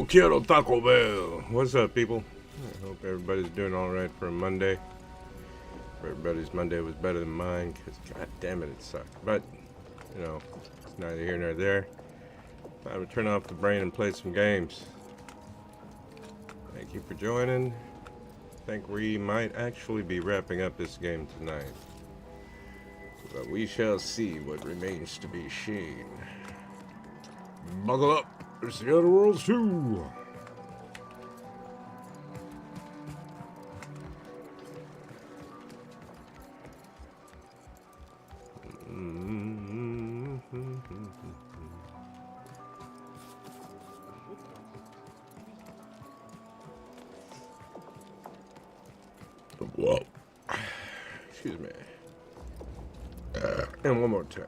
quiero Taco Bell. What's up, people? I hope everybody's doing all right for a Monday. Everybody's Monday was better than mine, because god damn it, it sucked. But, you know, it's neither here nor there. Time to turn off the brain and play some games. Thank you for joining. I think we might actually be wrapping up this game tonight. But we shall see what remains to be seen. Buckle up, it's the Other Worlds 2! Whoa. Excuse me. And one more time.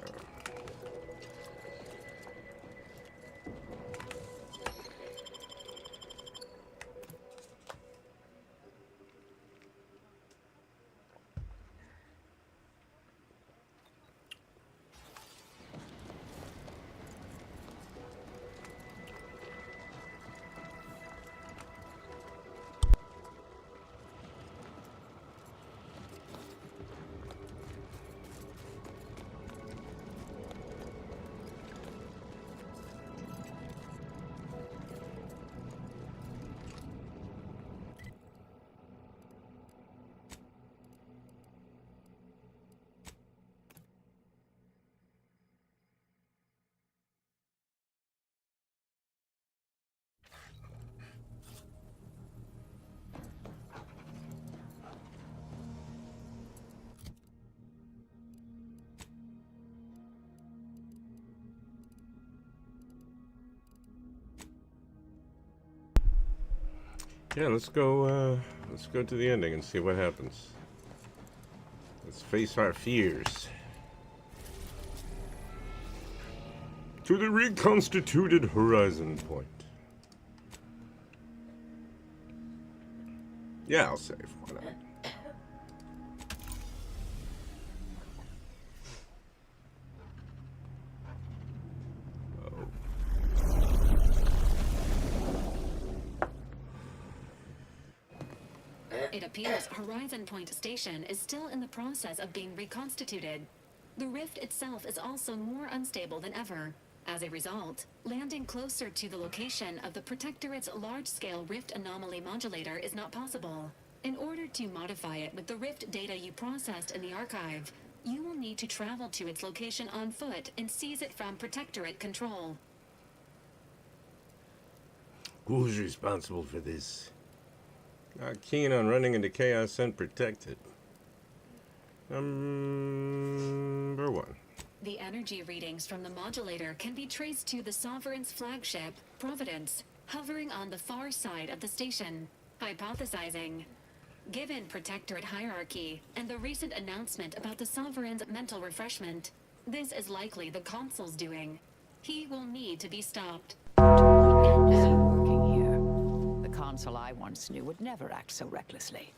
Yeah, let's go to the ending and see what happens. Let's face our fears. To the reconstituted horizon point. Yeah, I'll save. Why not? It appears Horizon Point Station is still in the process of being reconstituted. The rift itself is also more unstable than ever. As a result, landing closer to the location of the Protectorate's large-scale rift anomaly modulator is not possible. In order to modify it with the rift data you processed in the archive, you will need to travel to its location on foot and seize it from Protectorate control. Who's responsible for this? Not keen on running into chaos unprotected. Number one. The energy readings from the modulator can be traced to the Sovereign's flagship, Providence, hovering on the far side of the station. Hypothesizing. Given Protectorate hierarchy and the recent announcement about the Sovereign's mental refreshment, this is likely the Consul's doing. He will need to be stopped. Working here. The Consul I once knew would never act so recklessly.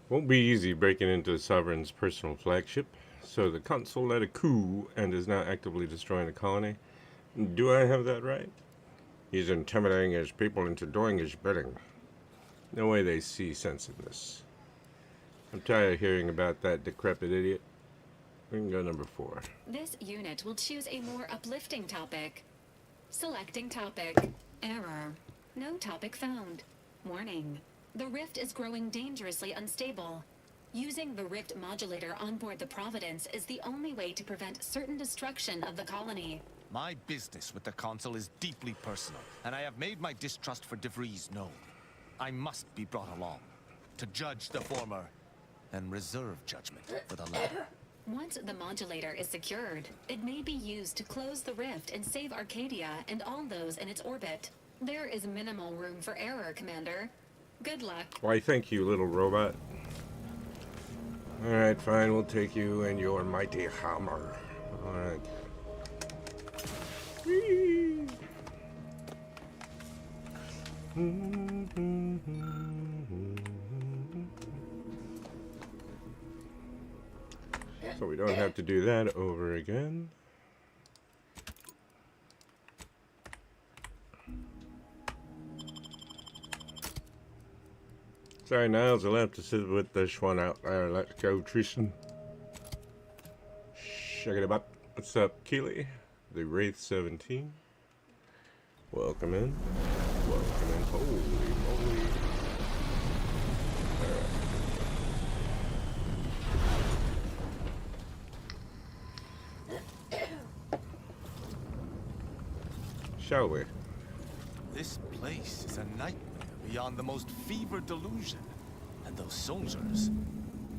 Won't be easy breaking into the Sovereign's personal flagship, so the Consul led a coup and is now actively destroying the colony. Do I have that right? He's intimidating his people into doing his bidding. No way they see sense in this. I'm tired of hearing about that decrepit idiot. We can go number 4. This unit will choose a more uplifting topic. Selecting topic. Error. No topic found. Warning. The rift is growing dangerously unstable. Using the rift modulator on board the Providence is the only way to prevent certain destruction of the colony. My business with the Consul is deeply personal, and I have made my distrust for DeVries known. I must be brought along to judge the former and reserve judgment for the latter. Once the modulator is secured, it may be used to close the rift and save Arcadia and all those in its orbit. There is minimal room for error, Commander. Good luck. Why, thank you, little robot. Alright, fine, we'll take you and your mighty hammer. Alright. Whee! So we don't have to do that over again. Sorry, Niles, I'll have to sit with this one out there. Let's go, Tristan. Check it out. What's up, Keely? The Wraith 17. Welcome in. Welcome in. Holy moly. Shall we? This place is a nightmare beyond the most fevered delusion. And those soldiers,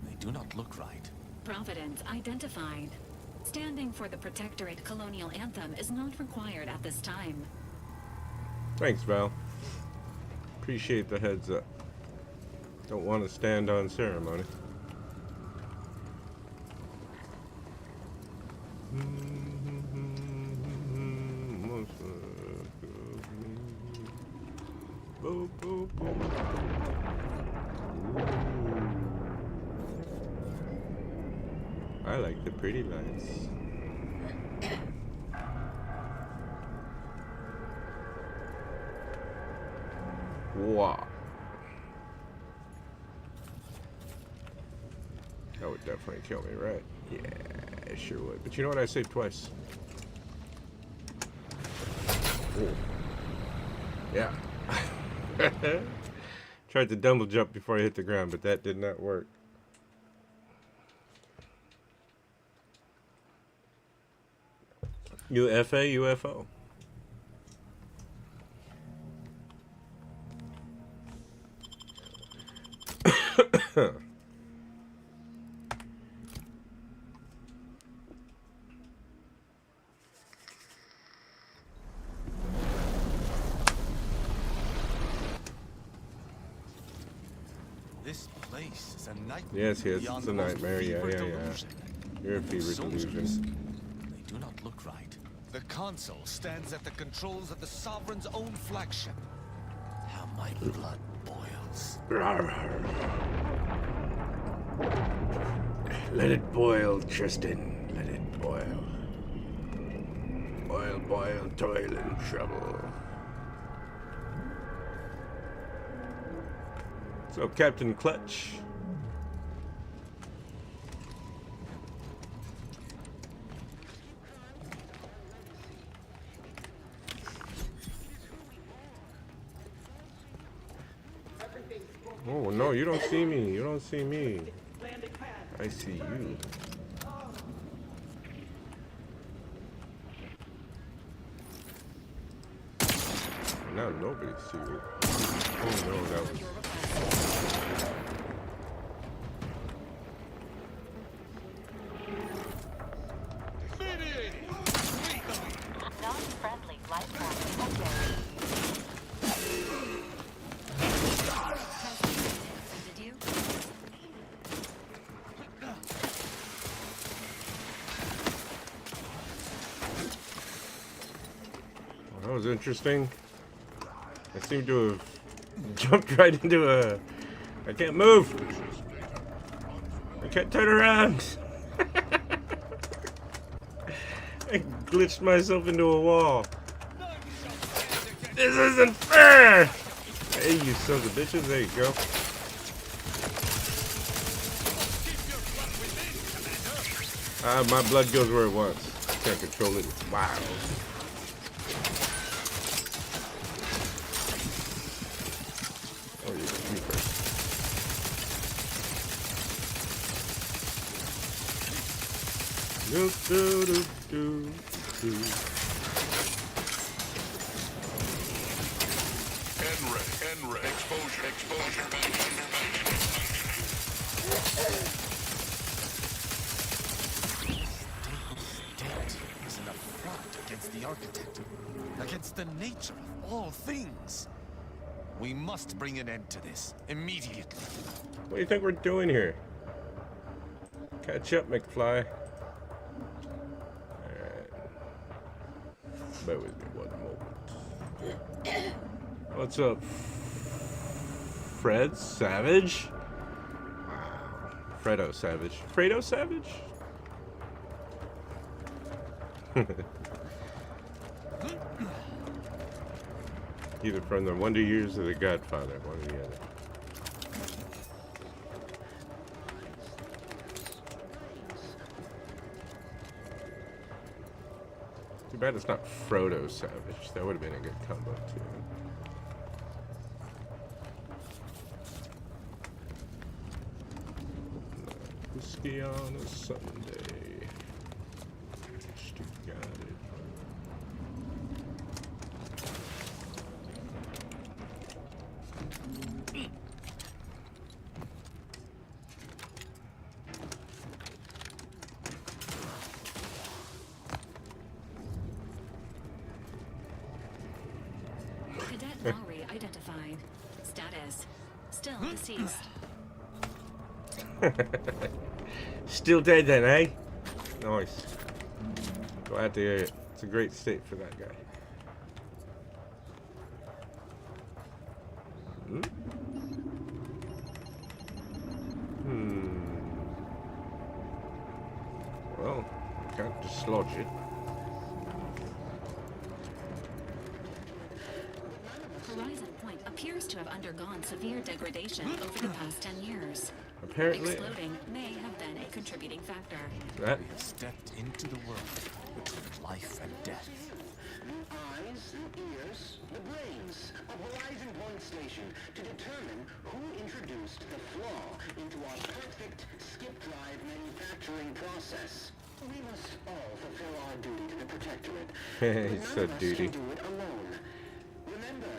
they do not look right. Providence identified. Standing for the Protectorate colonial anthem is not required at this time. Thanks, Val. Appreciate the heads up. Don't want to stand on ceremony. I like the pretty lights. Wow. That would definitely kill me, right? Yeah, it sure would. But you know what? I saved twice. Ooh. Yeah. Tried to double jump before I hit the ground, but that did not work. UFA, UFO. This place is a nightmare. Yes, yes, beyond it's a the most nightmare. Yeah, fevered yeah, yeah. delusion. You're a And fever those soldiers, delusion. they do not look right. The consul stands at the controls of the Sovereign's own flagship. How my blood boils. Let it boil, Tristan. Let it boil. Boil, boil, toil and trouble. So, Captain Clutch. Oh, no, you don't see me. You don't see me. I see you. Now nobody sees you. Oh no, that was... Non-friendly life form detected. Did you? Well, that was interesting. I seem to have jumped right into a... I can't move! I can't turn around! I glitched myself into a wall. This isn't fair! Hey, you sons of bitches, there you go. My blood goes where it wants. I can't control it. It's wild. Oh, you're a creeper. Do, do, do, do, do. NREG, exposure. State is an affront against the architect, against the nature of all things. We must bring an end to this immediately. What do you think we're doing here? Catch up, McFly. Alright. Bear with me one moment. What's up? Fred Savage? Fredo Savage. Fredo Savage? Either from the Wonder Years or the Godfather, one or the other. Too bad it's not Frodo Savage. That would have been a good combo too. Whiskey on a Sunday. Still got it. Cadet Lowry identified. Status: still deceased. Still dead then, eh? Nice. Glad to hear it. It's a great state for that guy. Well, can't dislodge it. Horizon Point appears to have undergone severe degradation over the past 10 years. Apparently, Exploding may have been a contributing factor. that We have stepped into the world between life and death. The eyes, the ears, the brains of Horizon Point Station to determine who introduced the flaw into our perfect skip drive manufacturing process. We must all fulfill our duty to the Protectorate. He But said none of us duty. can do it alone. Remember,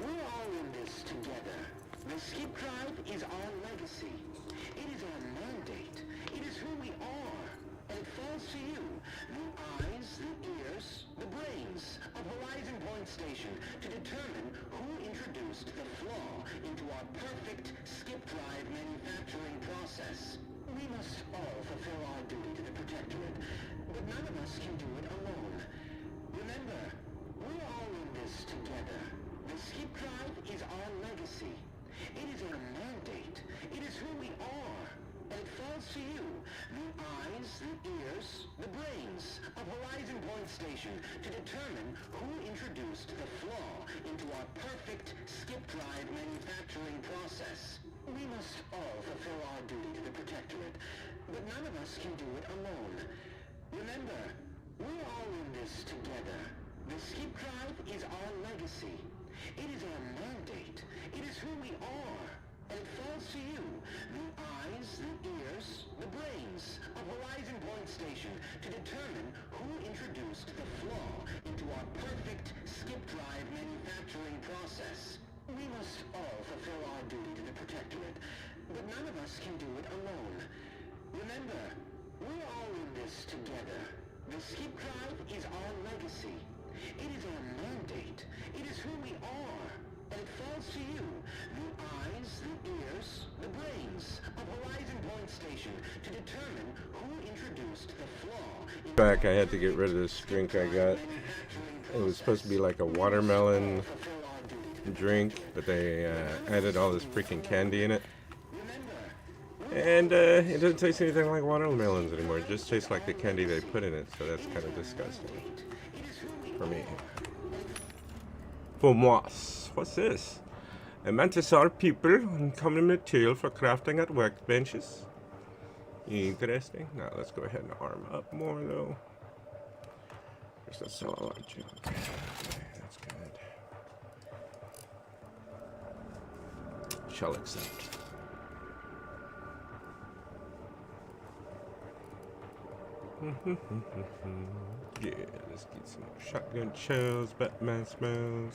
we're all in this together. The skip drive is our legacy. It is our mandate. It is who we are. And it falls to you, the eyes, the ears, the brains of Horizon Point Station to determine who introduced the flaw into our perfect skip drive manufacturing process. We must all fulfill our duty to the Protectorate, but none of us can do it alone. Remember, we're all in this together. The skip drive is our legacy. It is our mandate. It is who we are. And it falls to you, the eyes, the ears, the brains of Horizon Point Station to determine who introduced the flaw into our perfect skip drive manufacturing process. We must all fulfill our duty to the Protectorate, but none of us can do it alone. Remember, we're all in this together. The skip drive is our legacy. It is our mandate. It is who we are. And it falls to you, the eyes, the ears, the brains of Horizon Point Station to determine who introduced the flaw into our perfect skip drive manufacturing process. We must all fulfill our duty to the Protectorate, but none of us can do it alone. Remember, we're all in this together. The skip drive is our legacy. It is our mandate. It is who we are. And it falls to you, the eyes, the ears, the brains of Horizon Point Station to determine who introduced the flaw in back, I had to get rid of this drink I got. It was supposed to be like a watermelon fulfill our duty. drink, but they added all this freaking candy in it. And it doesn't taste anything like watermelons anymore. It just tastes like the candy they put in it, so that's kind of disgusting. For me. For moi. What's this? A Mantisaur pupil and common material for crafting at workbenches. Interesting. Now let's go ahead and arm up more though. There's a solid junk. Okay, that's good. Shall accept. Yeah, let's get some more shotgun shells, Batman smells.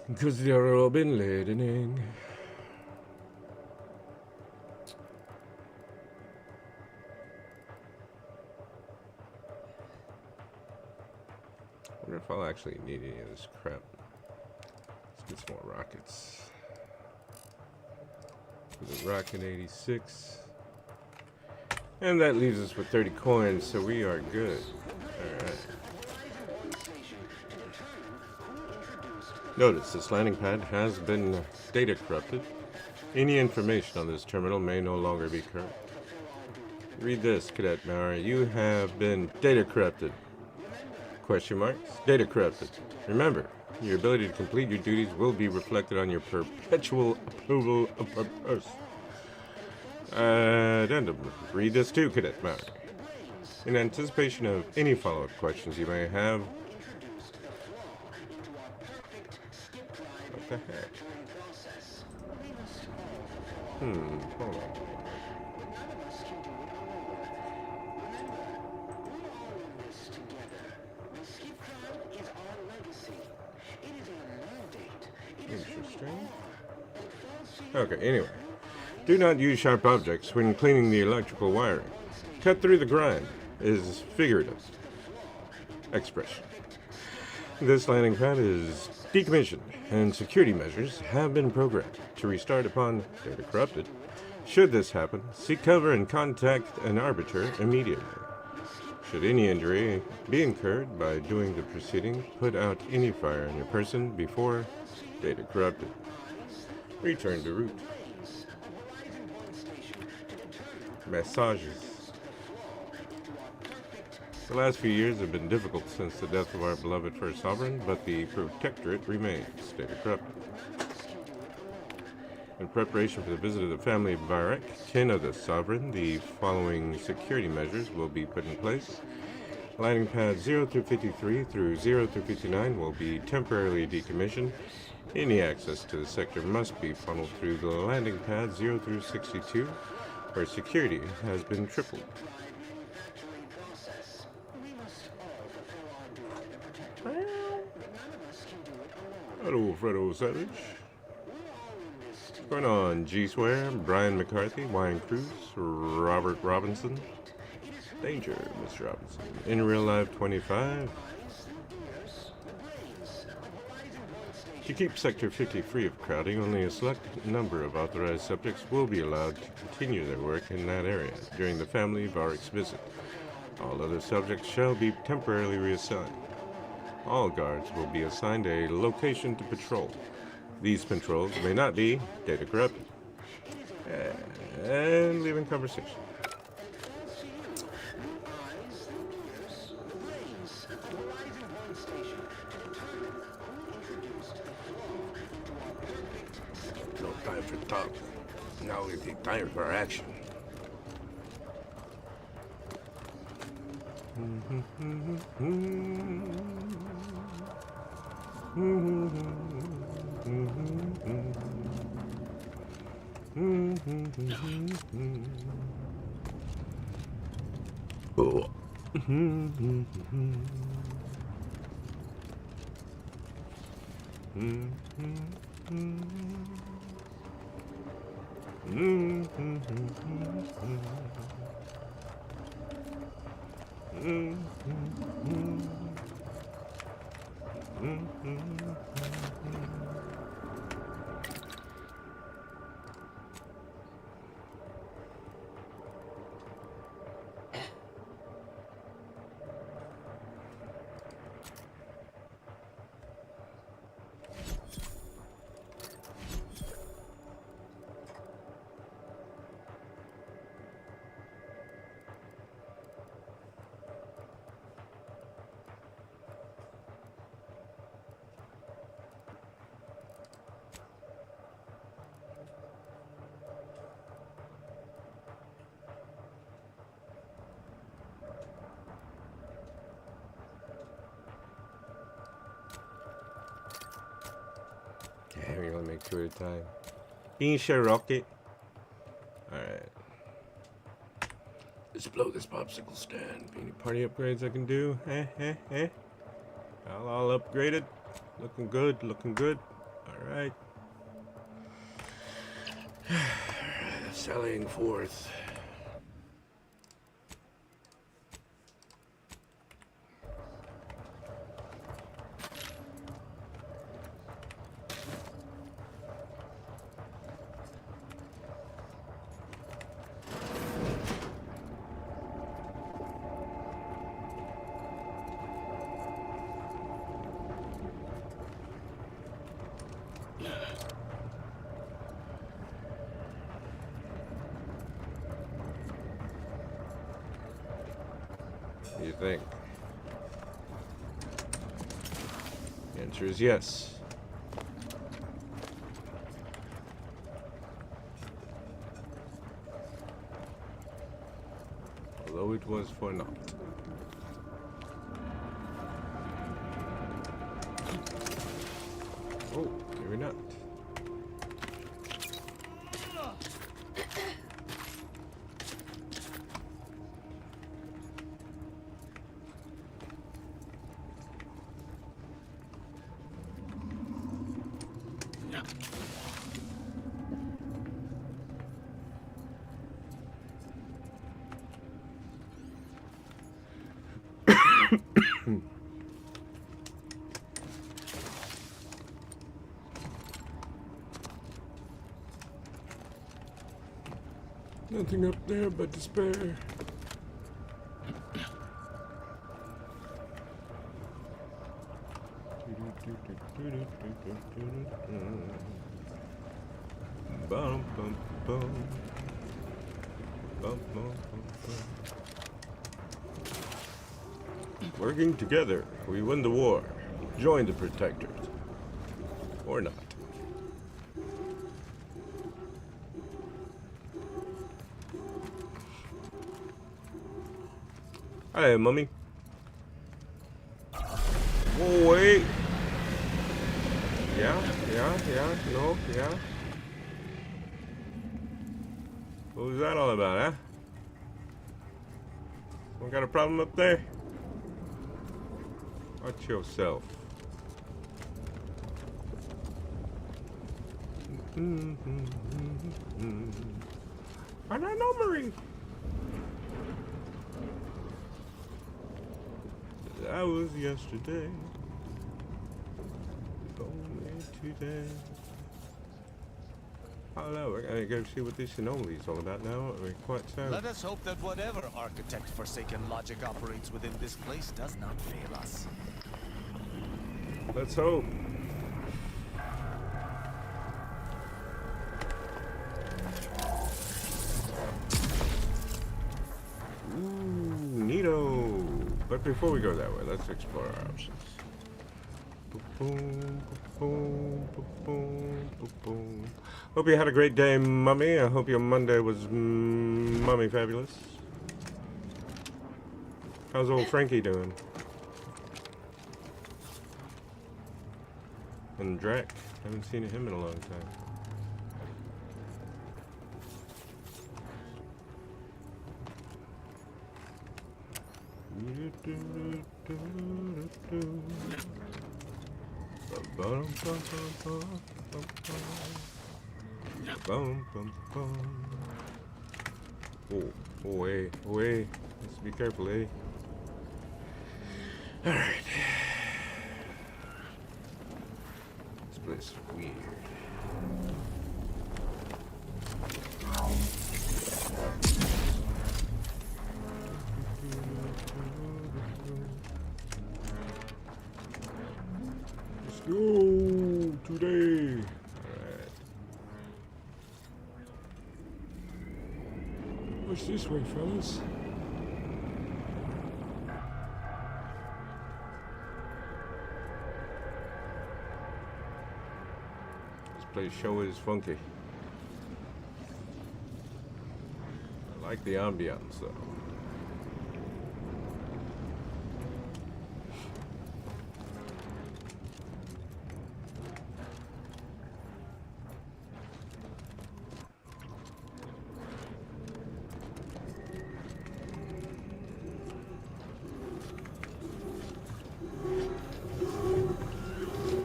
Because they're all been ladening. I wonder if I'll actually need any of this crap. Rockets, more rockets. Was it Rocket 86? And that leaves us with 30 coins, so we are good. Alright. Notice this landing pad has been data corrupted. Any information on this terminal may no longer be current. Read this, Cadet Maurer. You have been data corrupted. Question marks? Data corrupted. Remember, your ability to complete your duties will be reflected on your perpetual approval of purpose. Addendum. Read this too, Cadet Maurer. In anticipation of any follow-up questions you may have. What the heck? Hold on. Interesting. Okay, anyway. Do not use sharp objects when cleaning the electrical wiring. Cut through the grind is figurative expression. This landing pad is decommissioned, and security measures have been programmed to restart upon data corrupted. Should this happen, seek cover and contact an arbiter immediately. Should any injury be incurred by doing the proceeding, put out any fire on your person before data corrupted. Return to route. Messages. The last few years have been difficult since the death of our beloved first sovereign, but the protectorate remains data corrupted. In preparation for the visit of the family of Varek, kin of the sovereign, the following security measures will be put in place. Landing pads 0 through 53 through 0 through 59 will be temporarily decommissioned. Any access to the sector must be funneled through the landing pad 0 through 62, where security has been tripled. Hello, Fredo Savage. What's going on? G-Swear, Brian McCarthy, Wine Cruz, Robert Robinson. Danger, Mr. Robinson. In real life 25. To keep Sector 50 free of crowding, only a select number of authorized subjects will be allowed to continue their work in that area during the family Varek's visit. All other subjects shall be temporarily reassigned. All guards will be assigned a location to patrol. These patrols may not be data corrupted. And leaving conversation. No time for talk. Now is the time for action. Oh. Yeah, we're gonna make two at a time. Bean share rocket. Alright. Let's blow this popsicle stand. Any party upgrades I can do? All upgraded. Looking good, looking good. Alright. Sallying forth. You think? The answer is yes. Although it was for naught. Oh, maybe not. Nothing up there but despair. Bum, bum, bum. Bum, bum, bum, bum. Working together, we win the war. Join the protectors. Or not. Hey, mummy. Oh, wait. Yeah, no, yeah. What was that all about, huh? Someone got a problem up there? Watch yourself. I don't know, Marie. That was yesterday. Only today. Hello, we're gonna go see what this Shinobi is all about now. We're quite sad. Let us hope that whatever architect forsaken logic operates within this place does not fail us. Let's hope. Ooh, neato. But before we go that way, let's explore our options. Boom, boom, boom, boom, boom. Hope you had a great day, Mummy. I hope your Monday was mummy fabulous. How's old Frankie doing? And Drac? Haven't seen him in a long time. Oh, hey, let's be careful, eh? Alright. This place is weird. Let's go today. Alright. Push this way, fellas. This place sure is funky. I like the ambiance though.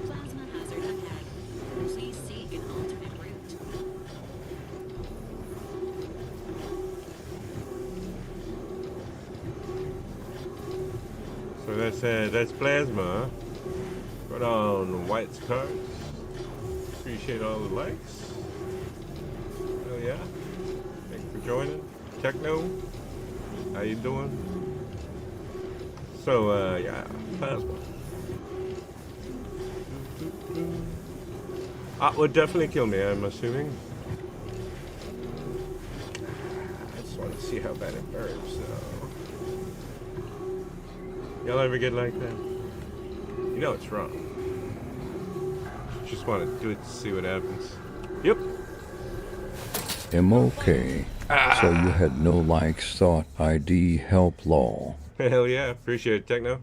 Plasma hazard ahead. Please seek an alternate route. So that's plasma. Put on White's cards. Appreciate all the likes. Oh yeah. Thanks for joining. Techno. How you doing? So yeah, plasma. Would definitely kill me, I'm assuming. I just want to see how bad it burns, so. Y'all ever get like that? You know it's wrong. Just want to do it to see what happens. Yep. MOK. So you had no likes, thought ID help law. Hell yeah, appreciate it, Techno.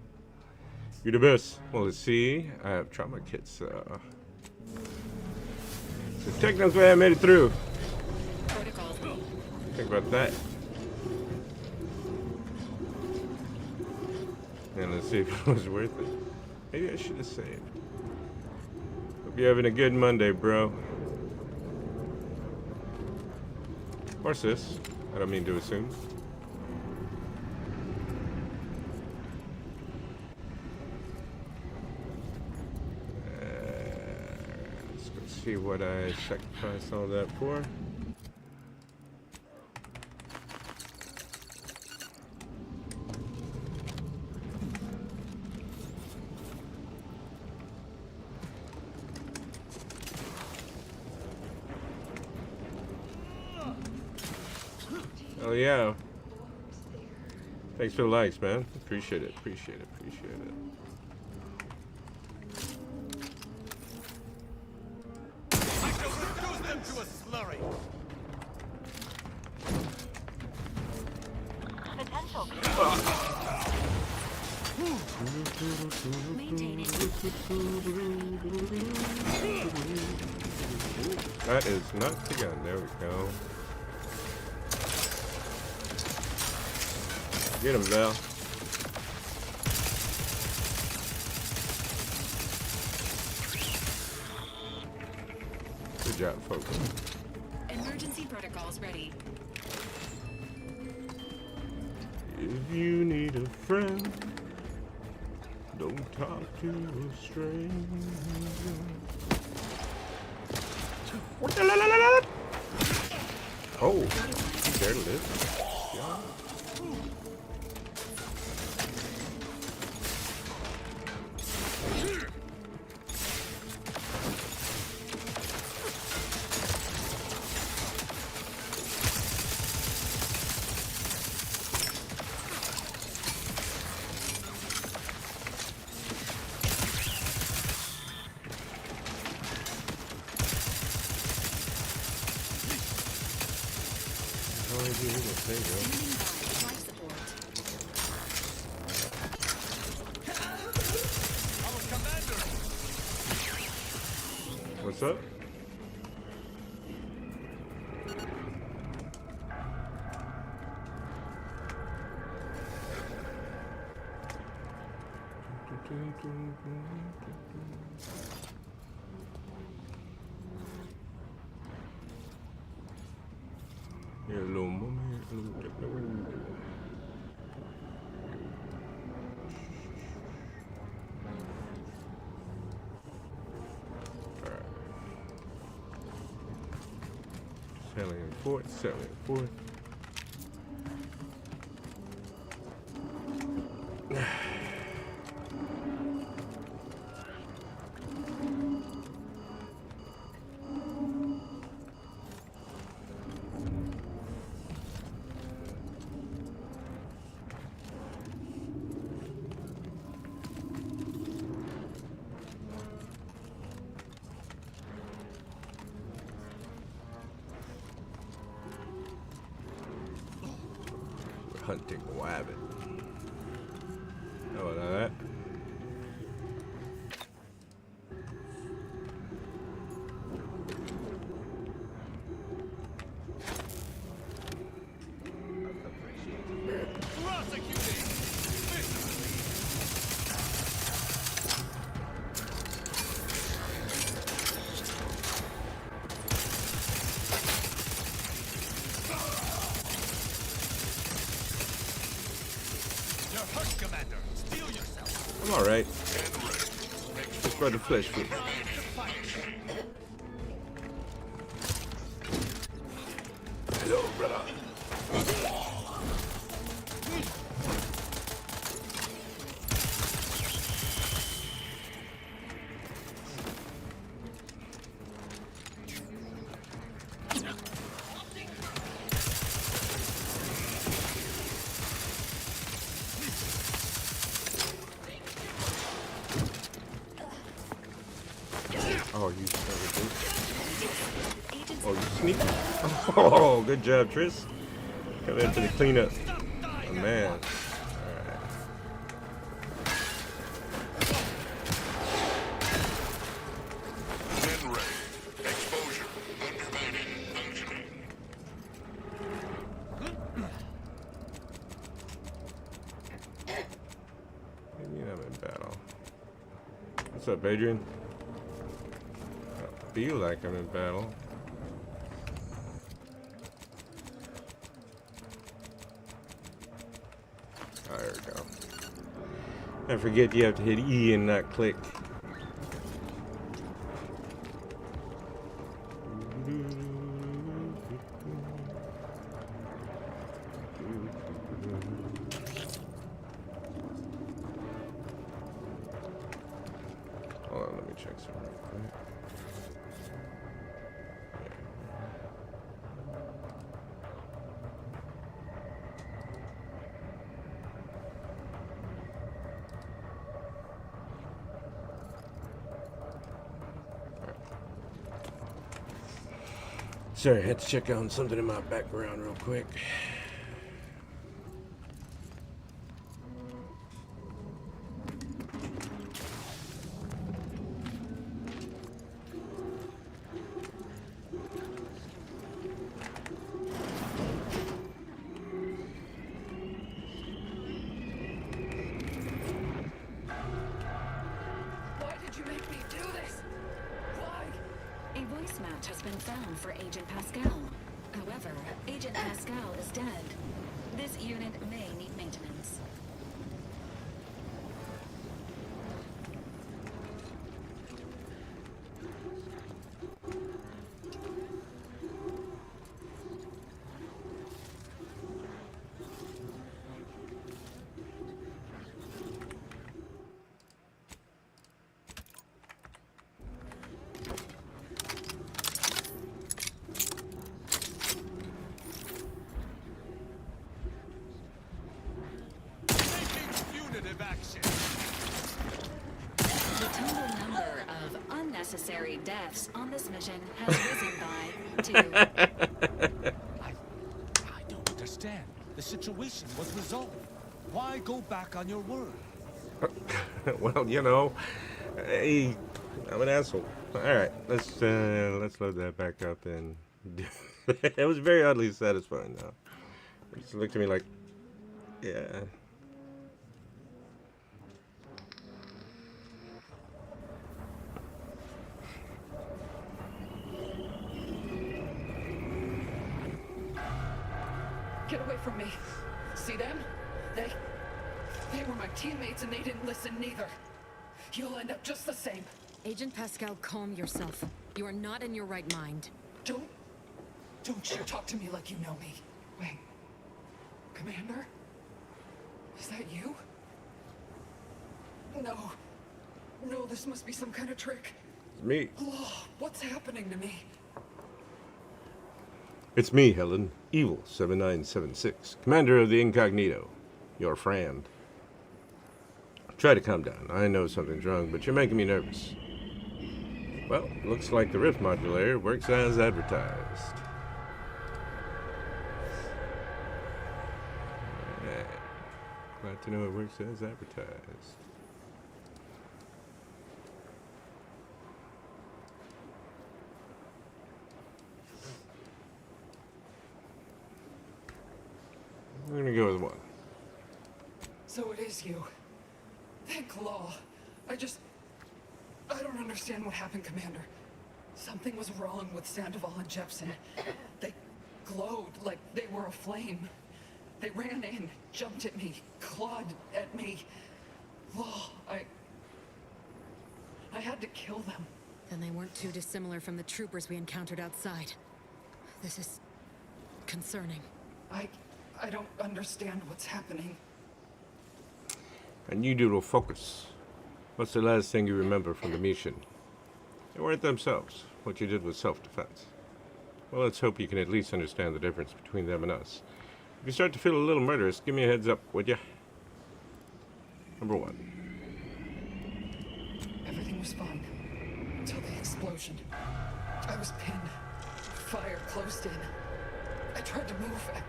You're the best. Well, let's see. I have trauma kits. So Techno's glad I made it through. Protocols. Think about that. And let's see if it was worth it. Maybe I should have saved. Hope you're having a good Monday, bro. Or sis. I don't mean to assume. Let's go see what I sacrificed all that for. Oh yeah. Thanks for the likes, man. Appreciate it, appreciate it, appreciate it. I shall reduce them to a slurry. Maintaining. That is not the gun. There we go. Get him, Val. Good job, folks. Emergency protocols ready. If you need a friend, don't talk to a stranger. Oh, you dare to live? Yeah. There you go. Life support. Our commander. What's up? Hello, mama. Hello, Techno. Alright. Sailing forth, sailing forth. Hunting wabbit. How about that? You're hurt, Commander. Steel yourself. I'm alright. Just by the flesh food. Hello, brother. Oh, you son of a bitch. Oh, you sneak. Oh, good job, Triss. Come in for the cleanup. Oh, man. Gen ray. Exposure. Undermining. Functioning. Maybe I'm in battle. What's up, Adrian? I feel like I'm in battle. Oh, there we go. I forget you have to hit E and not click. Hold on, let me check something real quick. Sorry, I had to check on something in my background real quick. Why did you make me do this? Why? A voice match has been found for Agent Pascal. However, Agent Pascal is dead. This unit may need maintenance. Punitive action. The total number of unnecessary deaths on this mission has risen by 2. I don't understand. The situation was resolved. Why go back on your word? Well, you know, I'm an asshole. All right, let's load that back up and. It was very oddly satisfying, though. It just looked at me like, yeah. Get away from me. See them? They were my teammates and they didn't listen neither. You'll end up just the same. Agent Pascal, calm yourself. You are not in your right mind. Don't you talk to me like you know me. Wait. Commander? Is that you? No. No, this must be some kind of trick. It's me. Oh, what's happening to me? It's me, Helen. Evil 7976, commander of the Incognito. Your friend. Try to calm down. I know something's wrong, but you're making me nervous. Well, looks like the rift modulator works as advertised. Yeah. Glad to know it works as advertised. We're gonna go with 1. So it is you. Thank law. I don't understand what happened, Commander. Something was wrong with Sandoval and Jepson. They glowed like they were aflame. They ran in, jumped at me, clawed at me. Law, I had to kill them. Then they weren't too dissimilar from the troopers we encountered outside. This is concerning. I don't understand what's happening. I need you to focus. What's the last thing you remember from the mission? They weren't themselves. What you did was self-defense. Well, let's hope you can at least understand the difference between them and us. If you start to feel a little murderous, give me a heads up, would you? Number 1. Everything was fine. Till the explosion. I was pinned. Fire closed in. I tried to move. I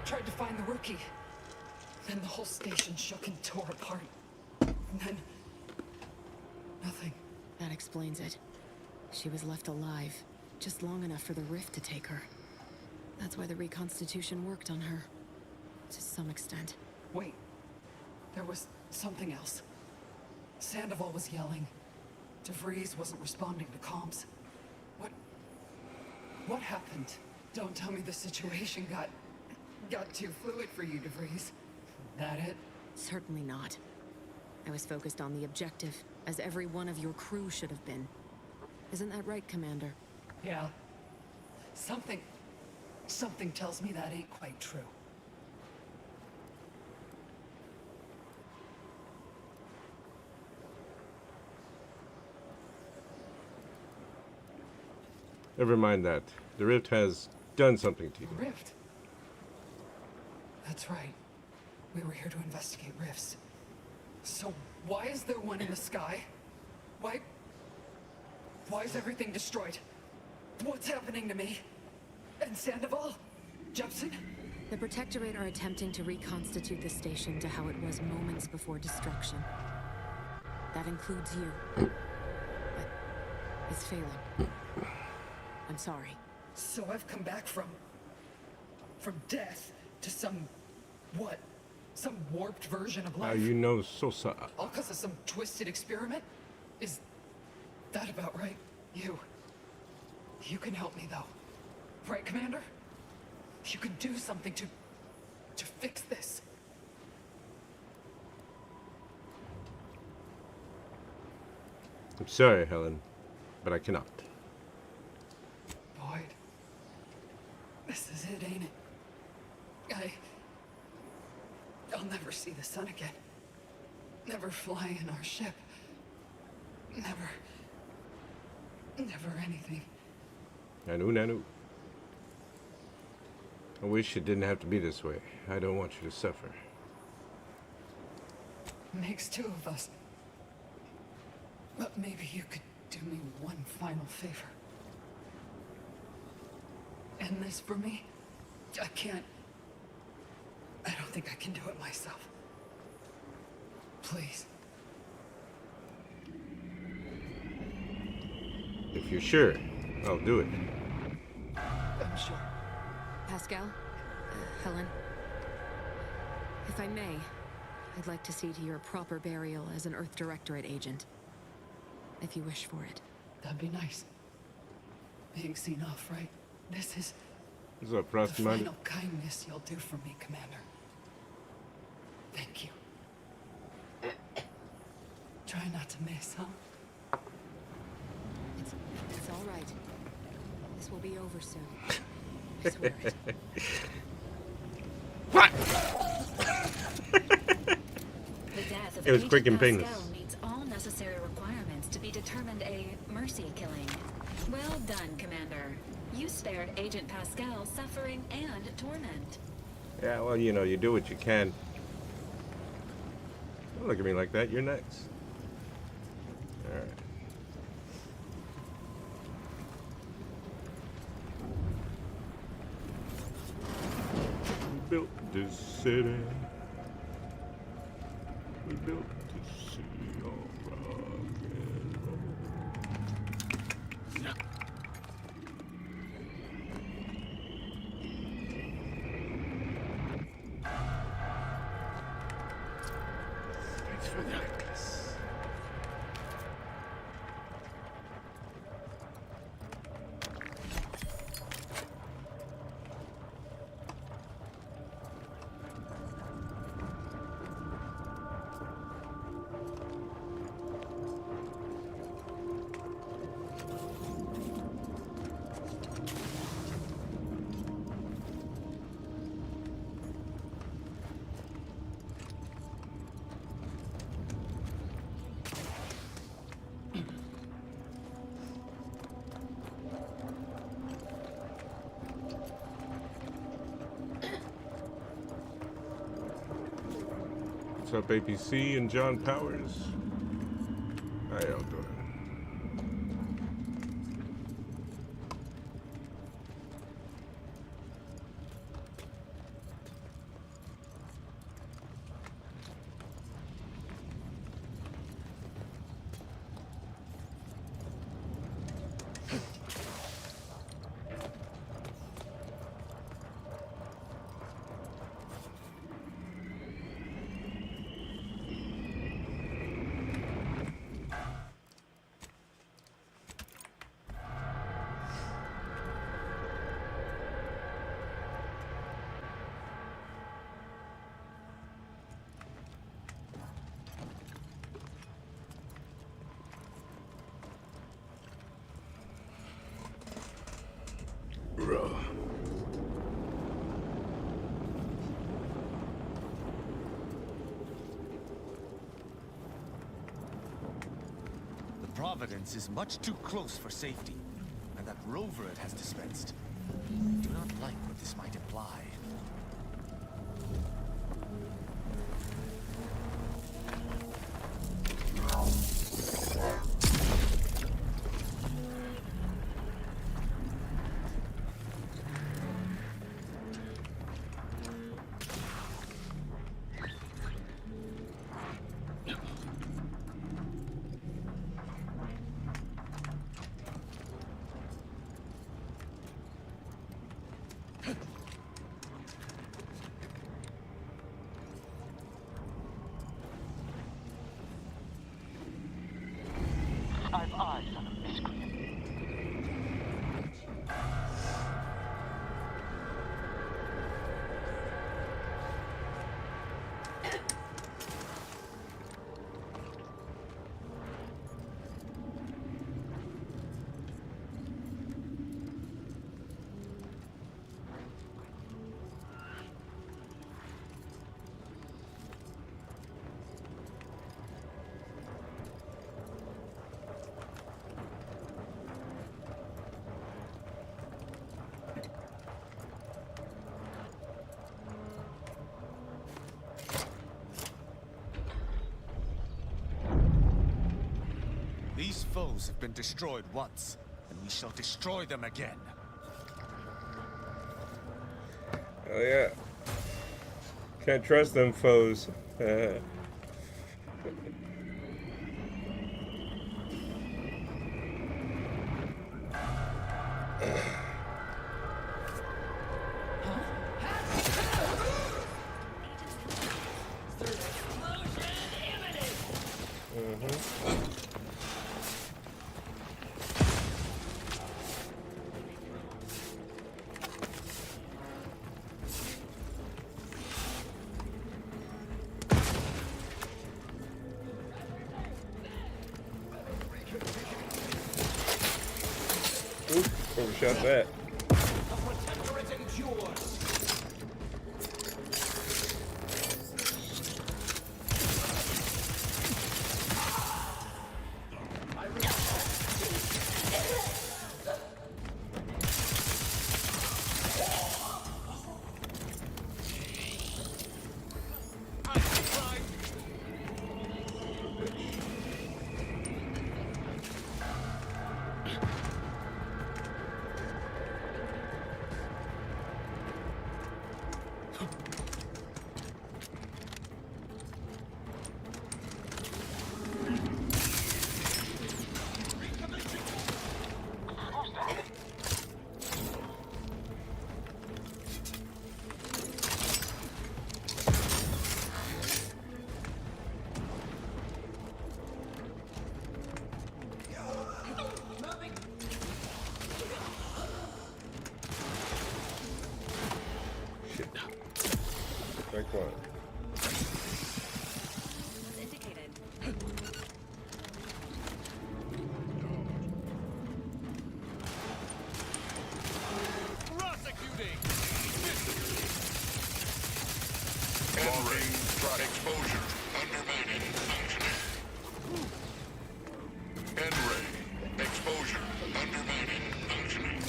tried to find the rookie. Then the whole station shook and tore apart. And then... nothing. That explains it. She was left alive, just long enough for the rift to take her. That's why the reconstitution worked on her. To some extent. Wait. There was something else. Sandoval was yelling. DeVries wasn't responding to comms. What happened? Don't tell me the situation got too fluid for you, DeVries. That it? Certainly not. I was focused on the objective, as every one of your crew should have been. Isn't that right, Commander? Yeah. Something tells me that ain't quite true. Never mind that. The Rift has done something to you. Rift? That's right. We were here to investigate rifts. So why is there one in the sky? Why is everything destroyed? What's happening to me? And Sandoval? Jepson? The Protectorate are attempting to reconstitute the station to how it was moments before destruction. That includes you. But it's failing. I'm sorry. So I've come back from death to some warped version of life. You know Sosa. All because of some twisted experiment? Is that about right? You can help me though. Right, Commander? You can do something to fix this. I'm sorry, Helen, but I cannot. Boyd. This is it, ain't it? I'll never see the sun again. Never fly in our ship. Never anything. Nanu. I wish it didn't have to be this way. I don't want you to suffer. Makes two of us. But maybe you could do me one final favor. End this for me? I don't think I can do it myself. Please. If you're sure, I'll do it. I'm sure. Pascal? Helen? If I may, I'd like to see to your proper burial as an Earth Directorate agent. If you wish for it. That'd be nice. Being seen off, right? This is What's up, the Frosty Minded? final kindness you'll do for me, Commander. Thank you. Try not to miss, huh? It's all right. This will be over soon. I swear it. What? The death of It was Agent quick and painless. Pascal meets all necessary requirements to be determined a mercy killing. Well done, Commander. You spared Agent Pascal suffering and torment. Yeah, well, you know, you do what you can. Don't look at me like that. You're next. All right. We built this city. We built this city on rock and roll. Thanks for the necklace. What's up, APC and John Powers? How y'all doing? Providence is much too close for safety, and that rover it has dispensed. Do not like what this might imply. I've eyes on a miscreant. These foes have been destroyed once, and we shall destroy them again. Oh yeah. Can't trust them foes. Overshot that. Strike one. As indicated. Prosecuting! Henry, exposure. Undermining. Functioning. Henry, exposure. Undermining. Functioning.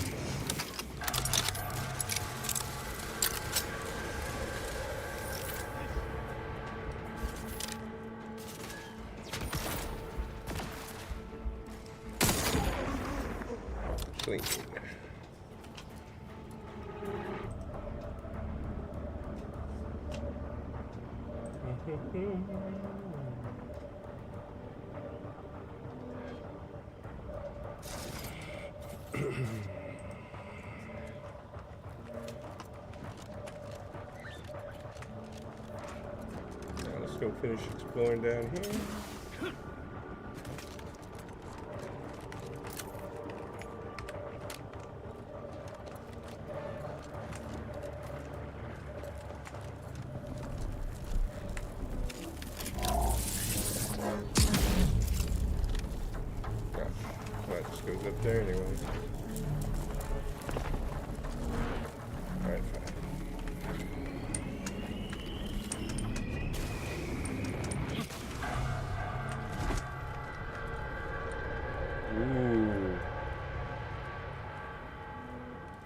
Swing. Now let's go finish exploring down here. Well, it just goes up there anyway. Alright, fine.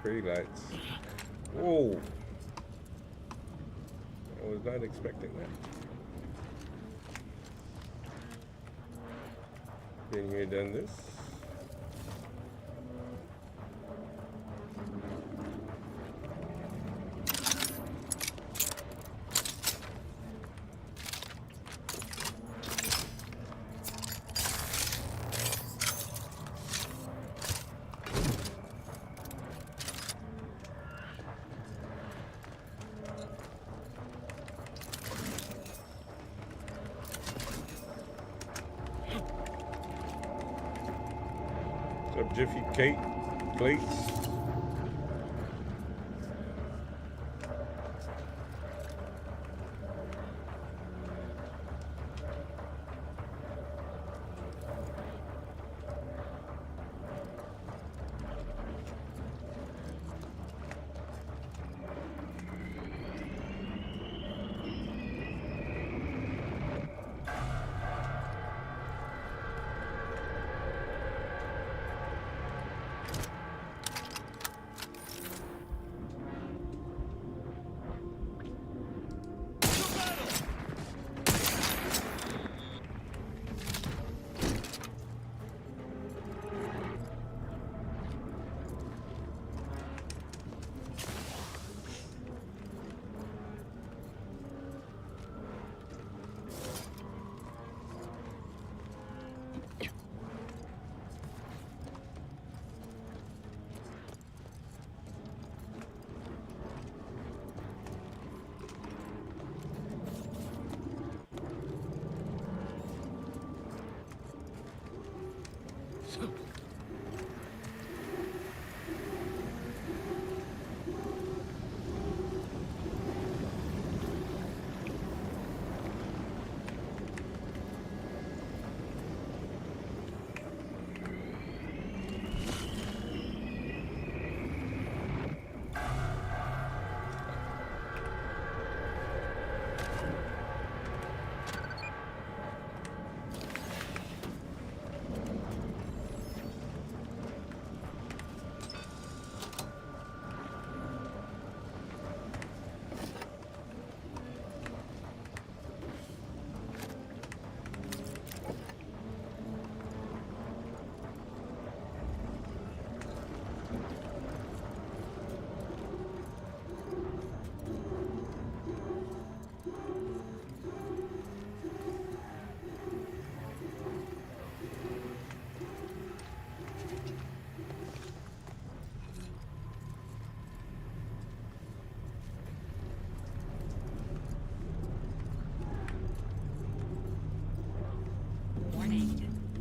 pretty lights. Whoa! I was not expecting that. Been here, done this. What's up, Jiffy Kate? Plates?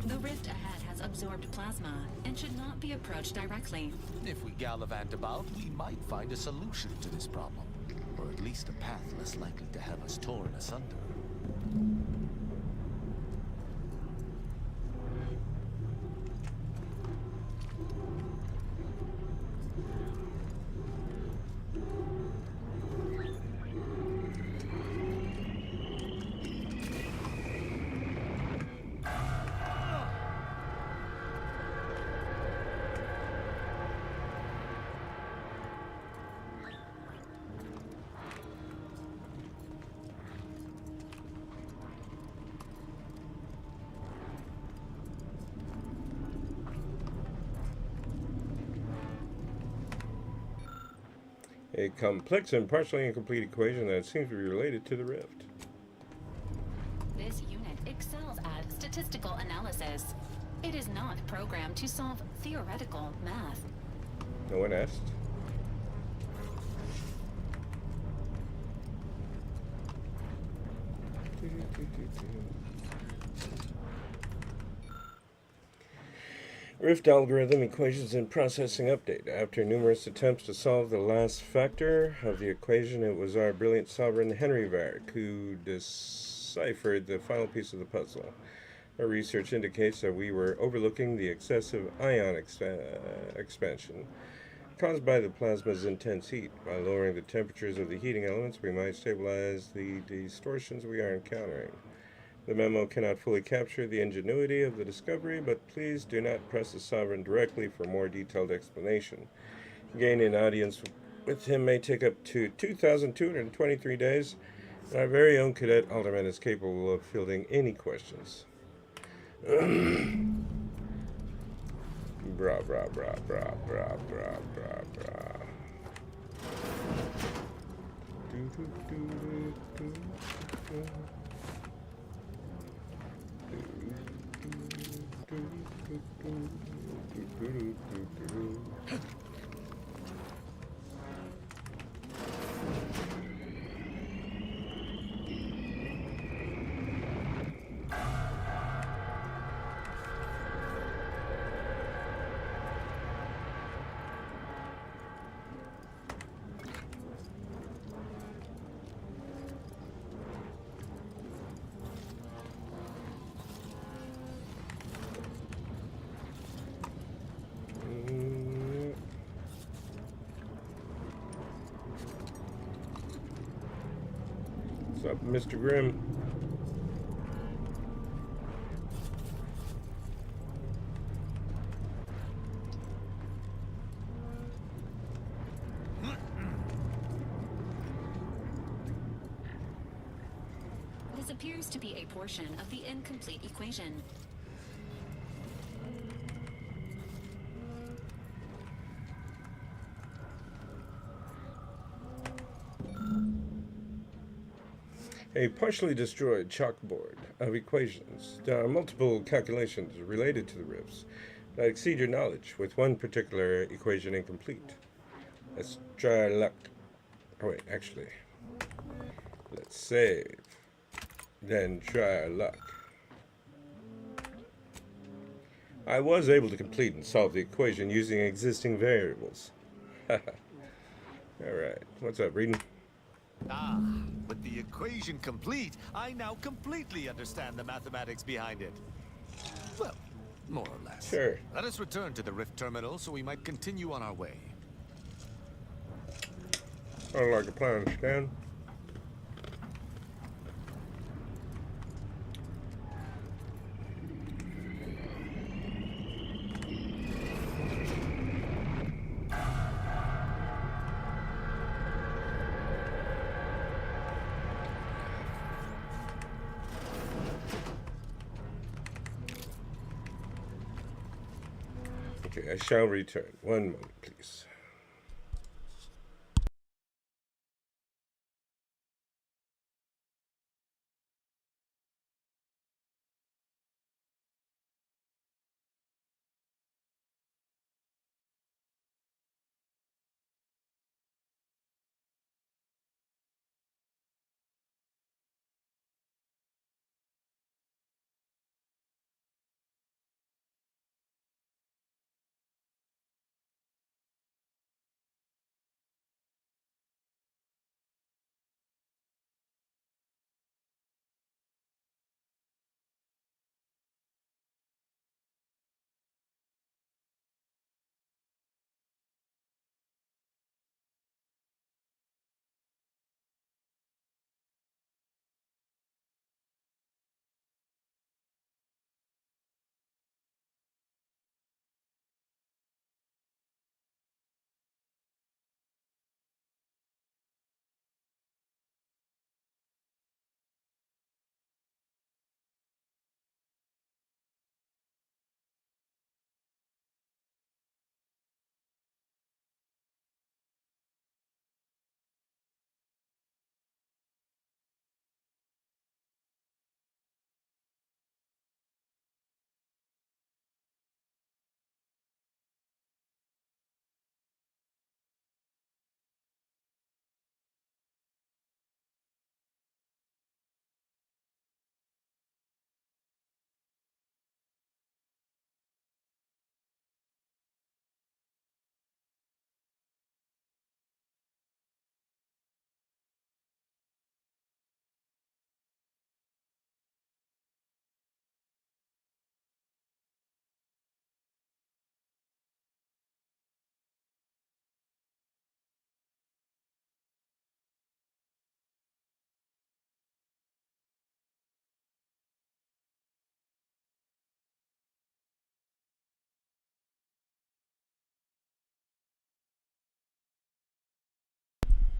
The rift ahead has absorbed plasma and should not be approached directly. If we gallivant about, we might find a solution to this problem. Or at least a path less likely to have us torn asunder. A complex and partially incomplete equation that seems to be related to the rift. This unit excels at statistical analysis. It is not programmed to solve theoretical math. No one asked. Rift algorithm equations and processing update. After numerous attempts to solve the last factor of the equation, it was our brilliant sovereign Henry Varric who deciphered the final piece of the puzzle. Our research indicates that we were overlooking the excessive ion expansion caused by the plasma's intense heat. By lowering the temperatures of the heating elements, we might stabilize the distortions we are encountering. The memo cannot fully capture the ingenuity of the discovery, but please do not press the Sovereign directly for more detailed explanation. Gaining an audience with him may take up to 2,223 days, and our very own cadet alderman is capable of fielding any questions. Bra bra bra bra bra bra bra bra. What's up, Mr. Grimm? This appears to be a portion of the incomplete equation. A partially destroyed chalkboard of equations. There are multiple calculations related to the rifts that exceed your knowledge, with one particular equation incomplete. Let's try our luck. Oh wait, actually, let's save, then try our luck. I was able to complete and solve the equation using existing variables. Alright, what's up, reading? Ah, with the equation complete, I now completely understand the mathematics behind it. Well, more or less. Sure. Let us return to the Rift Terminal so we might continue on our way. Sounds like a plan, Stan. Okay, I shall return. One moment, please.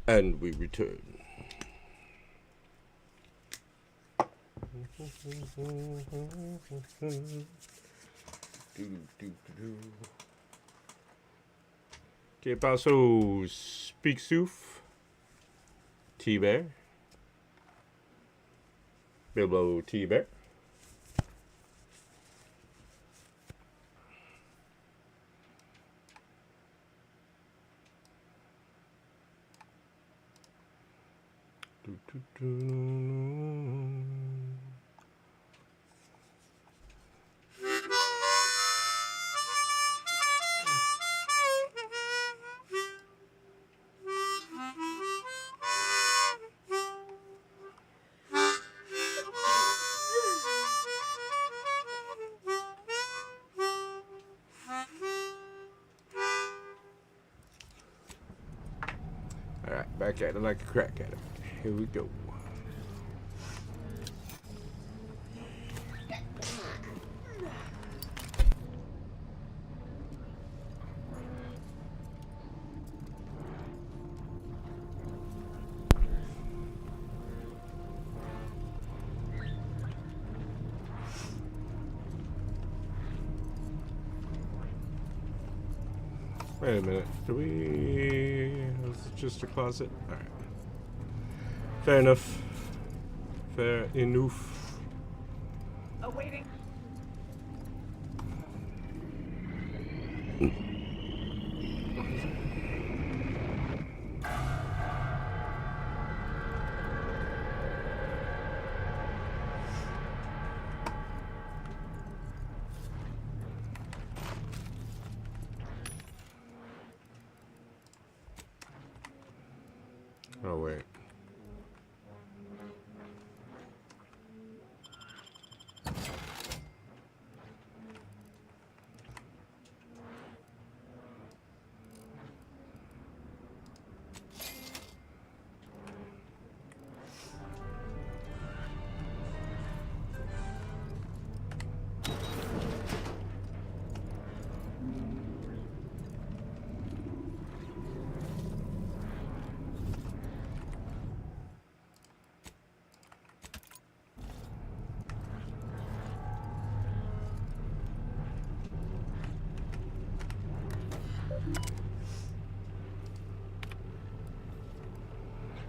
And we return. Que paso, Speak Soof, T-Bear, Bilbo T-Bear. Alright, back at it like a crack at it. Here we go. Wait a minute. Do we... Is it just a closet? Alright. Fair enough. Fair enough. Awaiting. Oh, wait.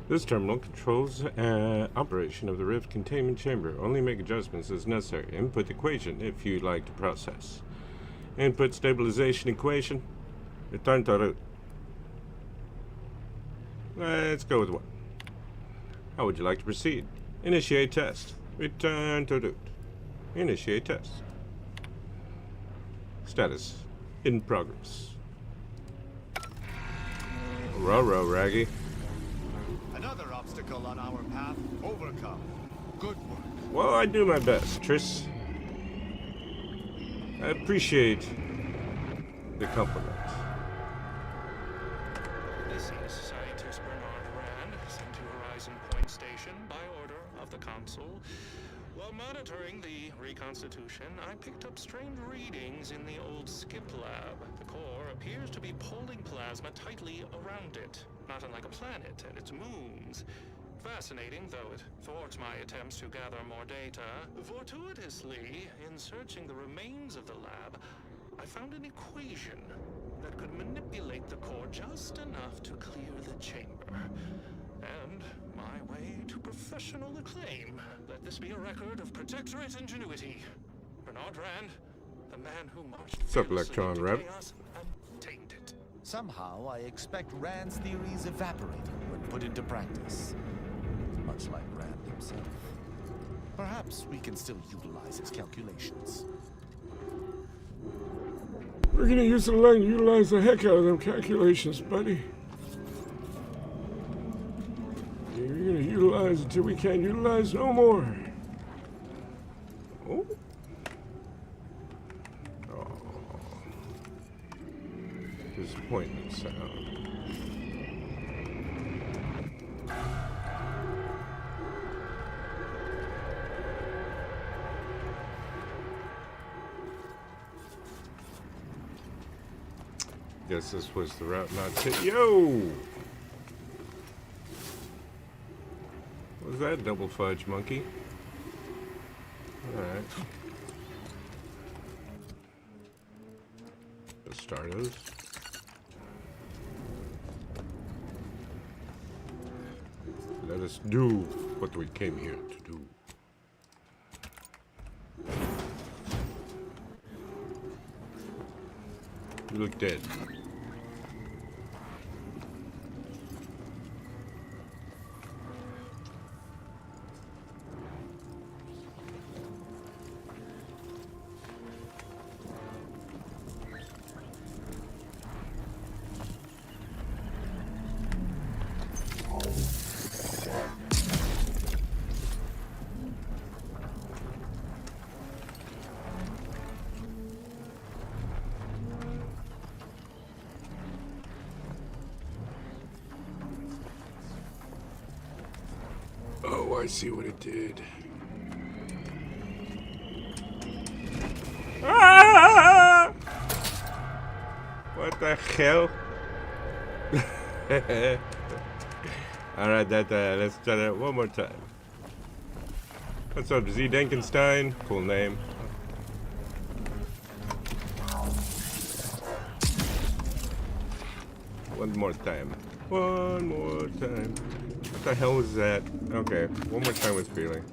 This terminal controls operation of the Rift containment chamber. Only make adjustments as necessary. Input equation if you'd like to process. Input stabilization equation. Return to root. Let's go with one. How would you like to proceed? Initiate test. Return to root. Initiate test. Status in progress. Row, Raggy. Another obstacle on our path overcome. Good work. Well, I do my best, Triss. I appreciate the compliment. This is Scientist Bernard Rand, sent to Horizon Point Station by order of the Council. While monitoring the reconstitution, I picked up strange readings in the old skip lab. The core appears to be pulling plasma tightly around it, not unlike a planet and its moons. Fascinating, though it thwarts my attempts to gather more data. Fortuitously, in searching the remains of the lab, I found an equation that could manipulate the core just enough to clear the chamber. And my way to professional acclaim. Let this be a record of Protectorate ingenuity. Bernard Rand, the man who marched What's up, fearlessly Electron into Rep? chaos and tamed it. Somehow, I expect Rand's theories evaporated when put into practice. Much like Rand himself. Perhaps we can still utilize his calculations. We're gonna utilize the heck out of them calculations, buddy. You're gonna utilize until we can't utilize no more. Oh. Oh. Disappointment sound. Guess this was the route not to. Yo! was that, double fudge monkey? Alright. Bastardos. Let us do what we came here to do. You look dead. Oh, I see what it did. Ah! What the hell? Alright, let's try that one more time. What's up, Z Denkenstein? Cool name. One more time. One more time. What the hell was that? Okay, one more time with feeling.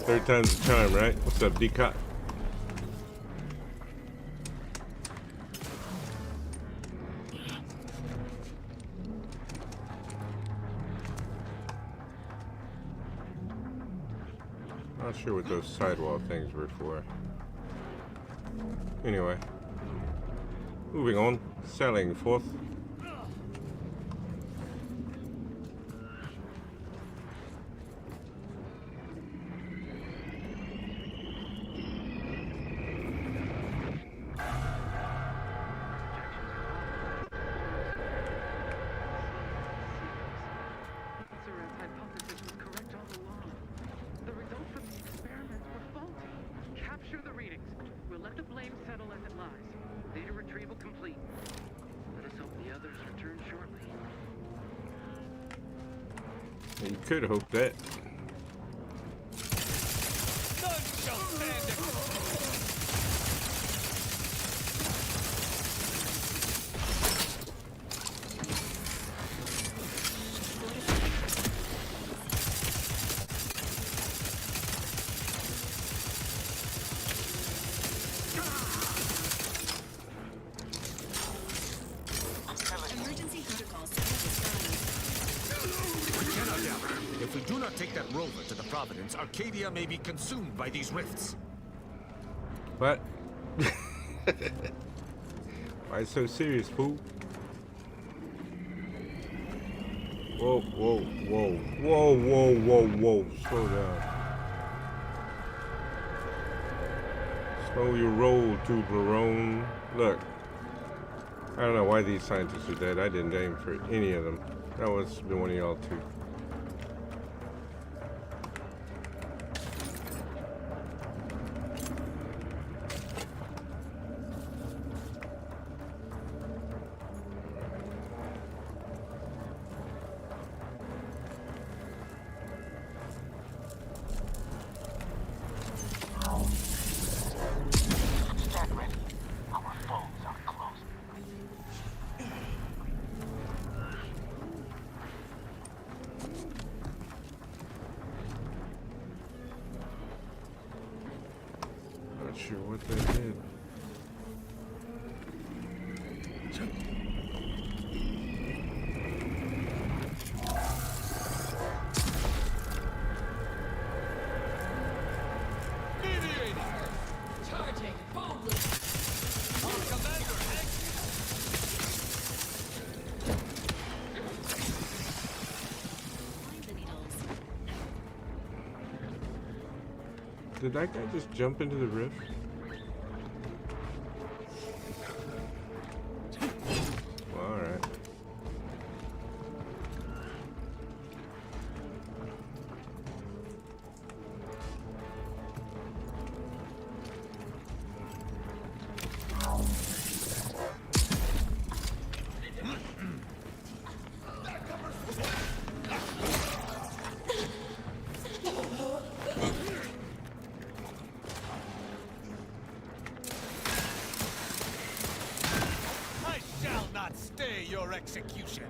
Third time's the charm, right? What's up, D-Cot? Not sure what those sidewall things were for. Anyway. Moving on. Selling forth. You could hope that. If we do not take that rover to the Providence, Arcadia may be consumed by these rifts. What? Why so serious, fool? Whoa, whoa, whoa, whoa, whoa, whoa, whoa. Slow down. Slow your roll, Tublerone. Look. I don't know why these scientists are dead. I didn't aim for any of them. That must have been one of y'all too. Not sure what they did. Did that guy just jump into the rift? Well, alright. your execution.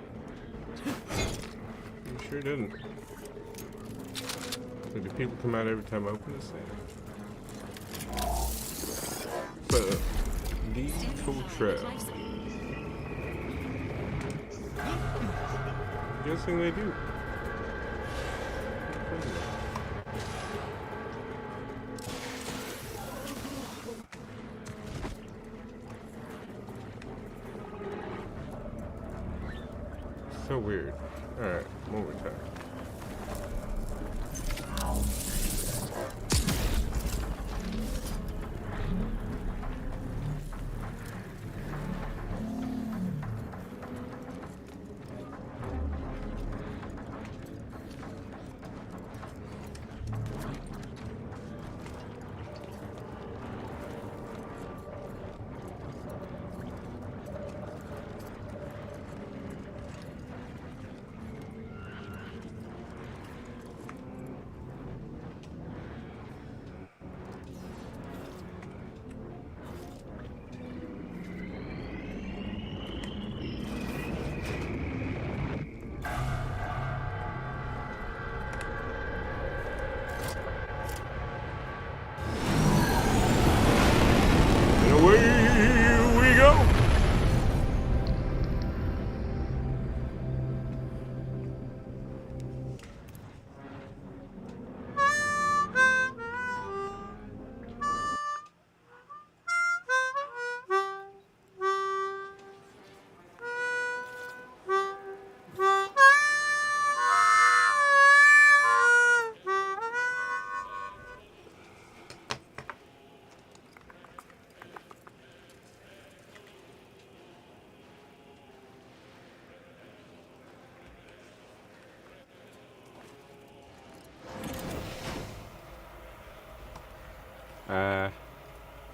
You sure didn't. So do people come out every time I open this thing? Depot Trail. Guessing they do. So weird. Alright, more time.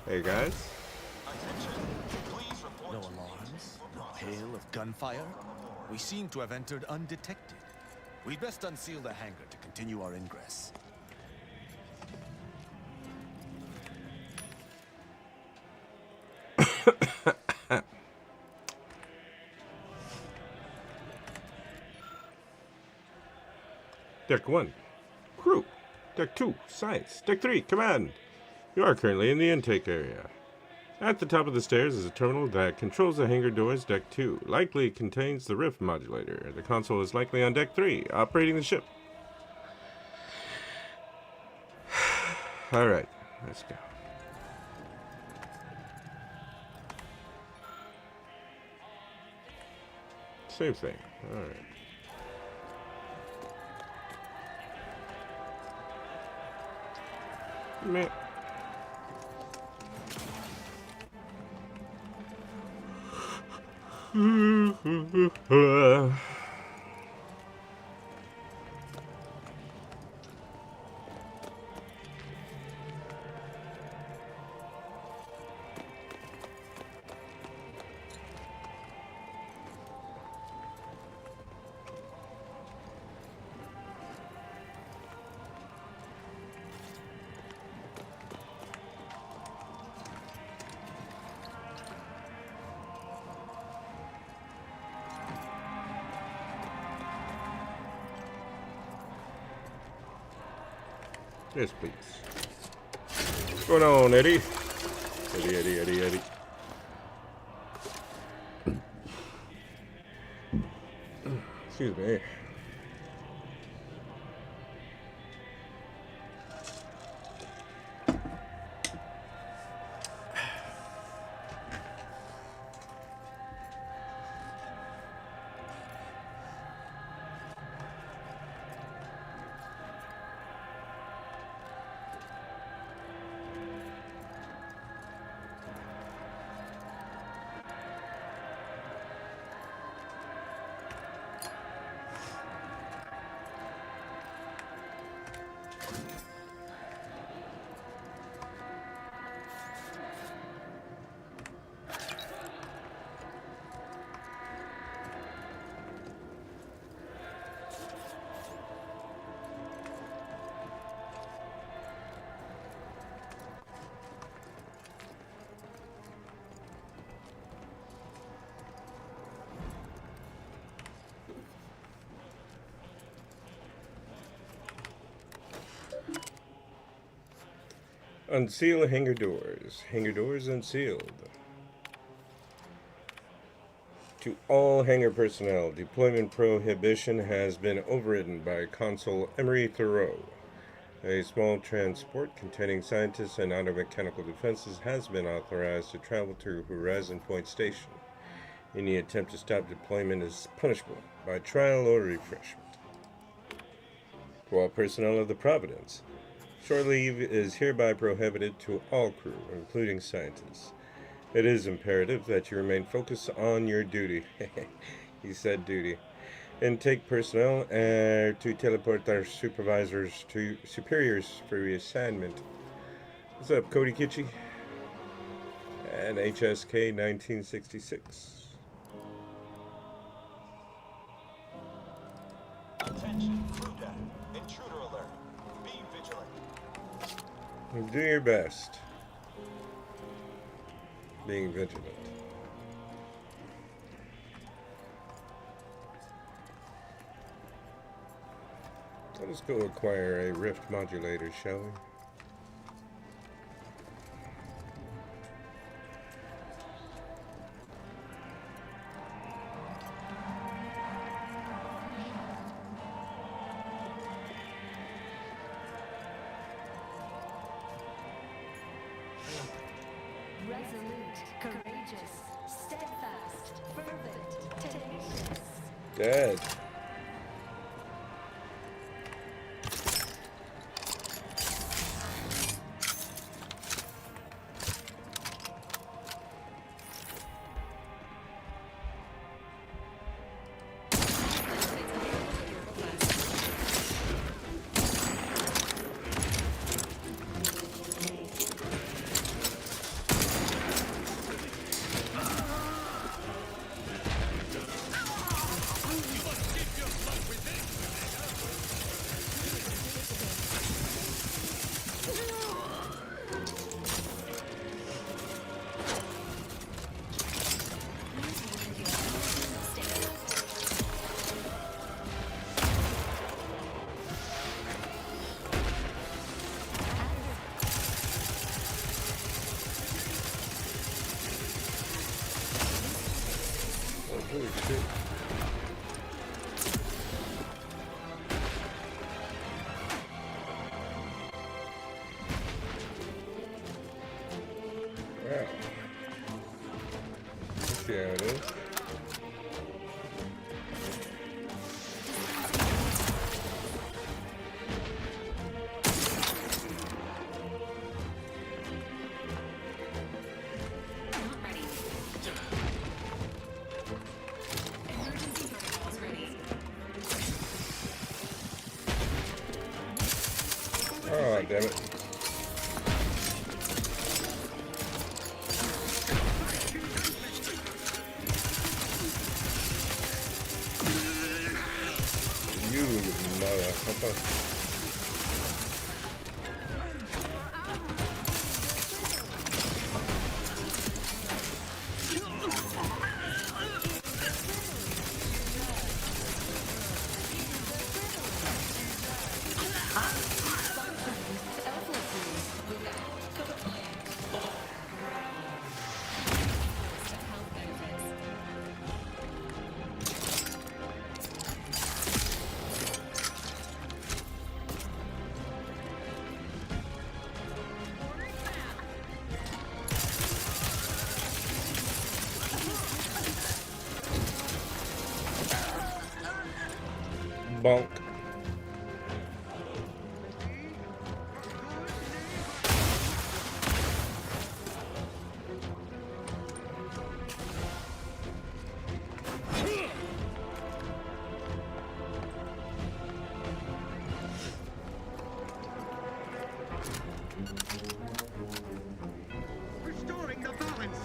Hey guys. No alarms? No hail of gunfire? We seem to have entered undetected. We'd best unseal the hangar to continue our ingress. Deck 1, crew. Deck 2, science. Deck 3, command. You are currently in the intake area. At the top of the stairs is a terminal that controls the hangar doors. Deck 2 likely contains the Rift modulator. The console is likely on Deck 3, operating the ship. Alright, let's go. Same thing. Alright. Man. Yes, please. What's going on, Eddie? Eddie. Excuse me. Unseal hangar doors. Hangar doors unsealed. To all hangar personnel, deployment prohibition has been overridden by Consul Emery Thoreau. A small transport containing scientists and automechanical defenses has been authorized to travel to Horizon Point Station. Any attempt to stop deployment is punishable by trial or refreshment. To all personnel of the Providence, shore leave is hereby prohibited to all crew, including scientists. It is imperative that you remain focused on your duty. He said duty. Intake personnel to teleport our supervisors to superiors for reassignment. What's up, Cody Kitchie? And HSK 1966. Attention, crew deck. Intruder alert. Be vigilant. Do your best. Being vigilant. Let us go acquire a rift modulator, shall we? Resolute, courageous, steadfast, fervent, tenacious. Dead. Holy shit. Wow. Let's see how it is. Oh, damn it. You motherfucker. Bonk. Restoring the balance.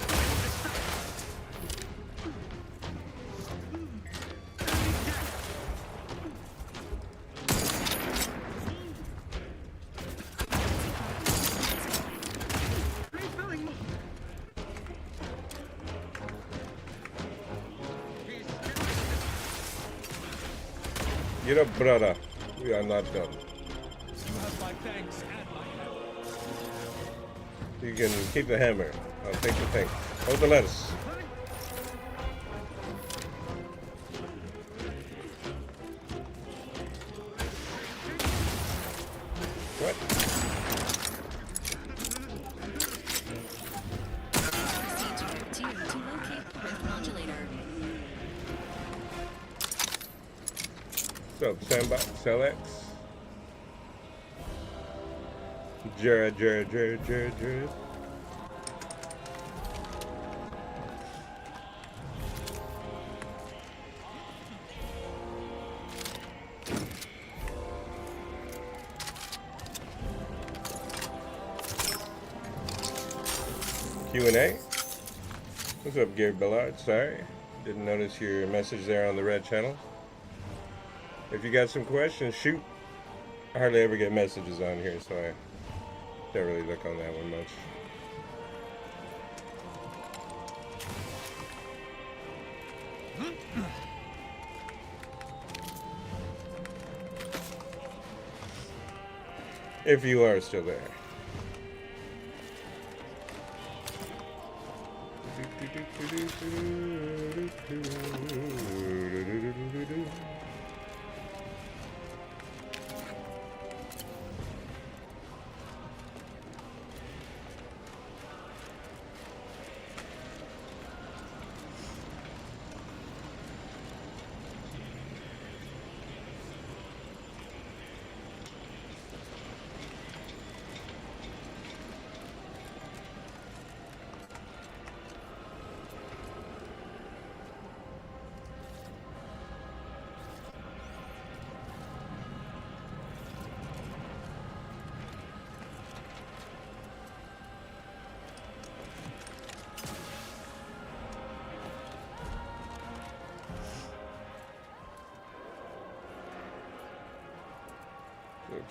Get up, brother. We are not done. You have my thanks and my help. You can keep the hammer. I'll take the thing. Hold the lettuce. What? Procedure 2 to locate the rift modulator. What's up, Sandbox? Cell-X? Jared. Q&A. What's up, Gary Ballard? Sorry, didn't notice your message there on the red channel. If you got some questions, shoot. I hardly ever get messages on here, so I don't really look on that one much. If you are still there.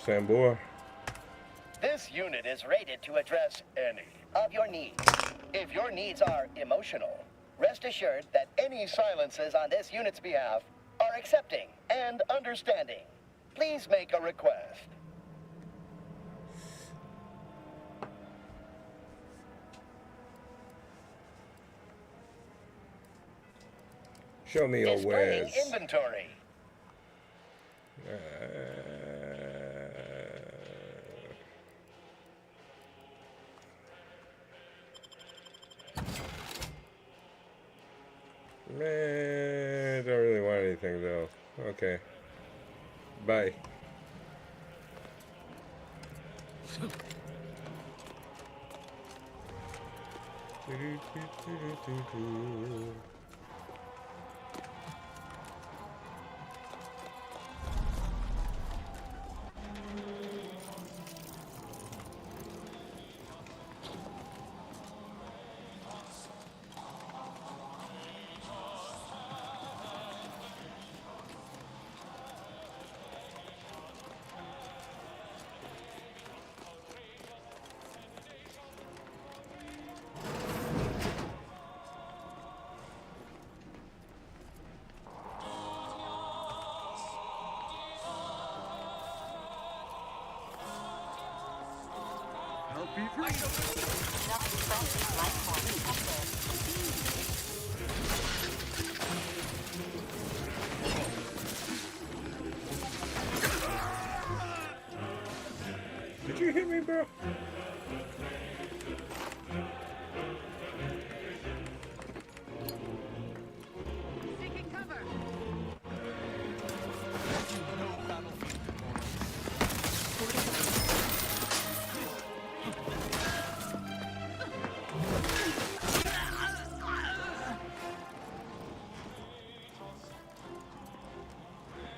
Sambor. This unit is rated to address any of your needs. If your needs are emotional, rest assured that any silences on this unit's behalf are accepting and understanding. Please make a request. Show me your Displaying wares. inventory. Man, don't really want anything though. Okay. Bye. Did you hit me, bro? Taking cover.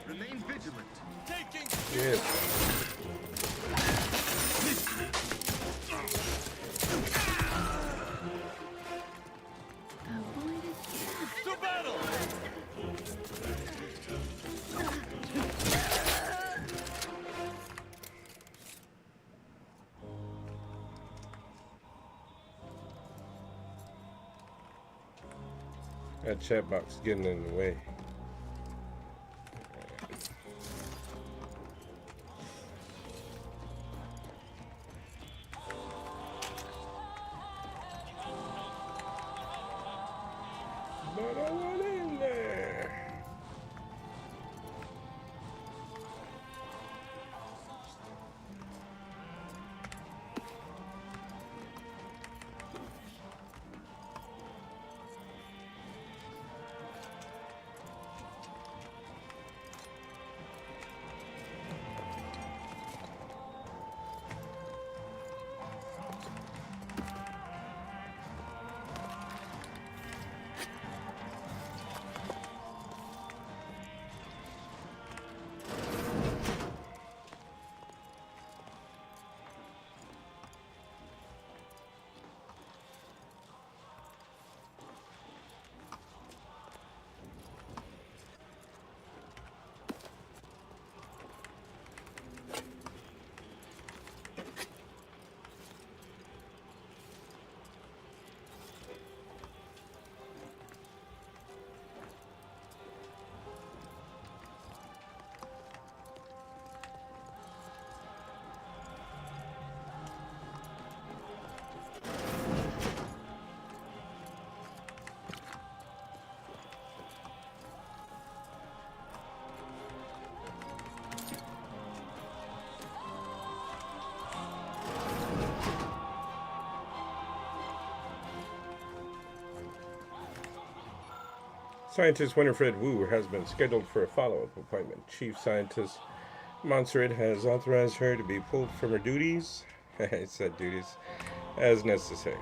Remain vigilant. Taking. Yes. To battle. That chat box is getting in the way. don't want in there. Scientist Winifred Wu has been scheduled for a follow-up appointment. Chief Scientist Montserrat has authorized her to be pulled from her duties, I said duties, as necessary.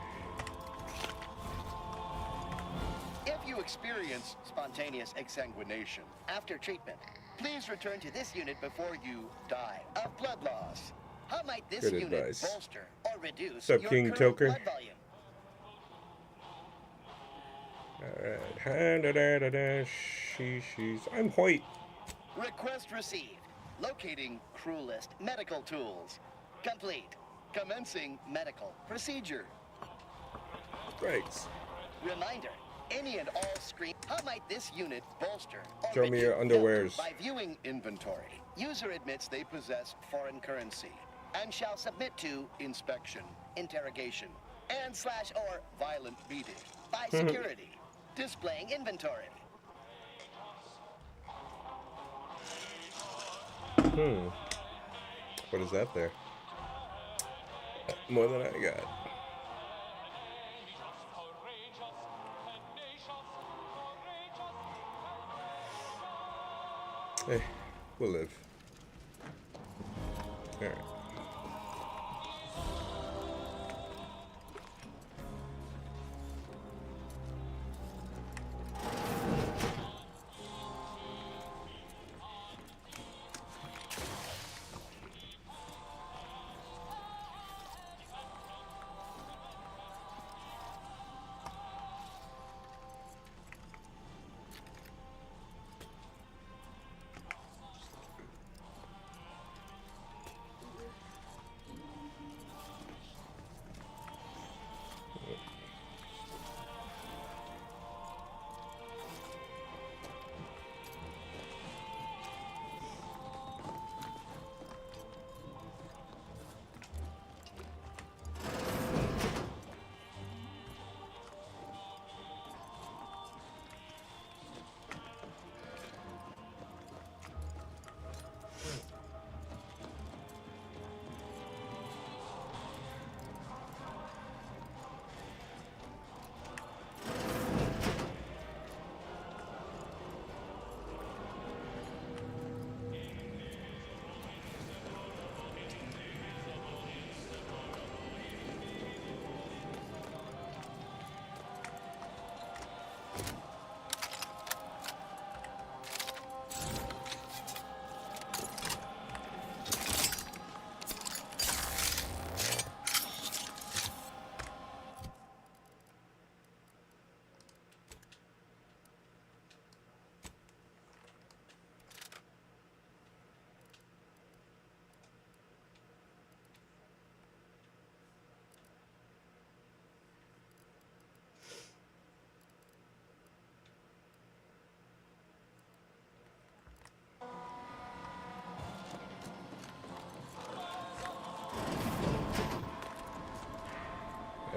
If you experience spontaneous exsanguination after treatment, please return to this unit before you die of blood loss. How might this Good unit advice. bolster or reduce Sup, your King current Toker? blood volume? Alright. I'm white. Request received. Locating crew list medical tools. Complete. Commencing medical procedure. Thanks. Reminder. Any and all screen. How might this unit bolster or Show me your reduce underwears. by viewing inventory? User admits they possess foreign currency and shall submit to inspection, interrogation, and / or violent beating by security. Displaying inventory. What is that there? More than I got. Hey, we'll live. Alright.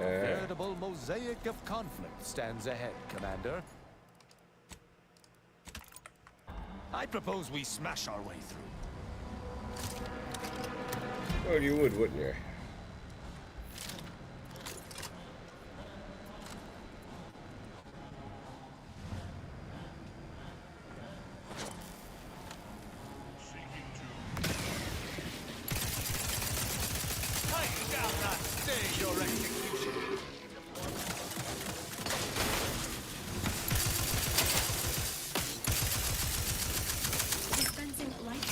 A veritable mosaic of conflict stands ahead, Commander. I propose we smash our way through. Well, you would, wouldn't you? I shall not stay your execution. Dispensing light.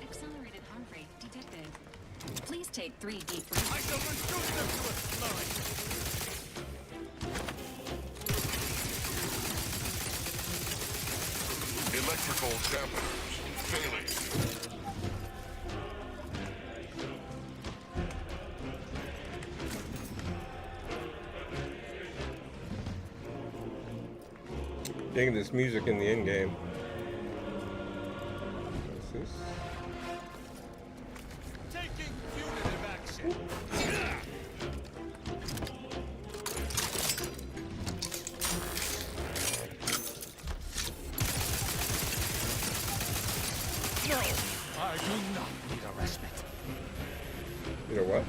Accelerated heart rate detected. Please take 3 deep breaths. I shall reduce them to a slurry. Electrical dampeners failing. Digging this music in the end game. What's this? Taking punitive action. No, I do not need a respite. You know what?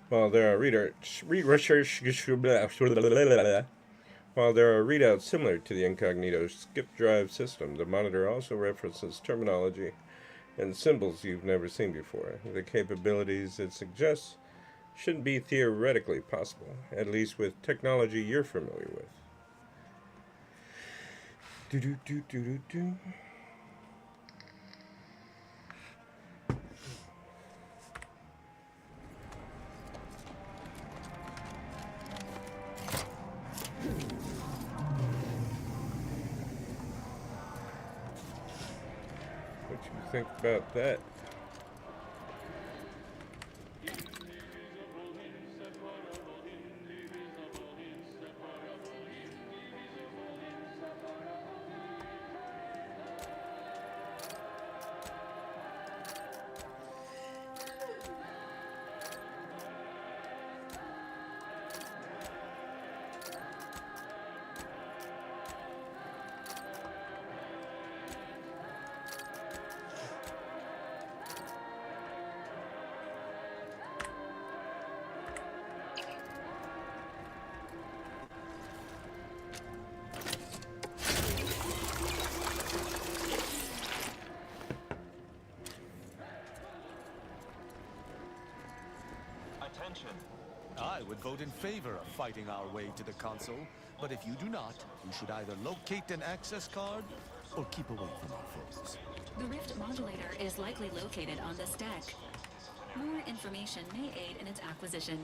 While there are readouts similar to the incognito skip drive system, the monitor also references terminology and symbols you've never seen before. The capabilities it suggests should be theoretically possible, at least with technology you're familiar with. Do-do-do-do-do-do. What you think about that? I would vote in favor of fighting our way to the console, but if you do not, you should either locate an access card or keep away from our foes? The rift modulator is likely located on this deck. More information may aid in its acquisition.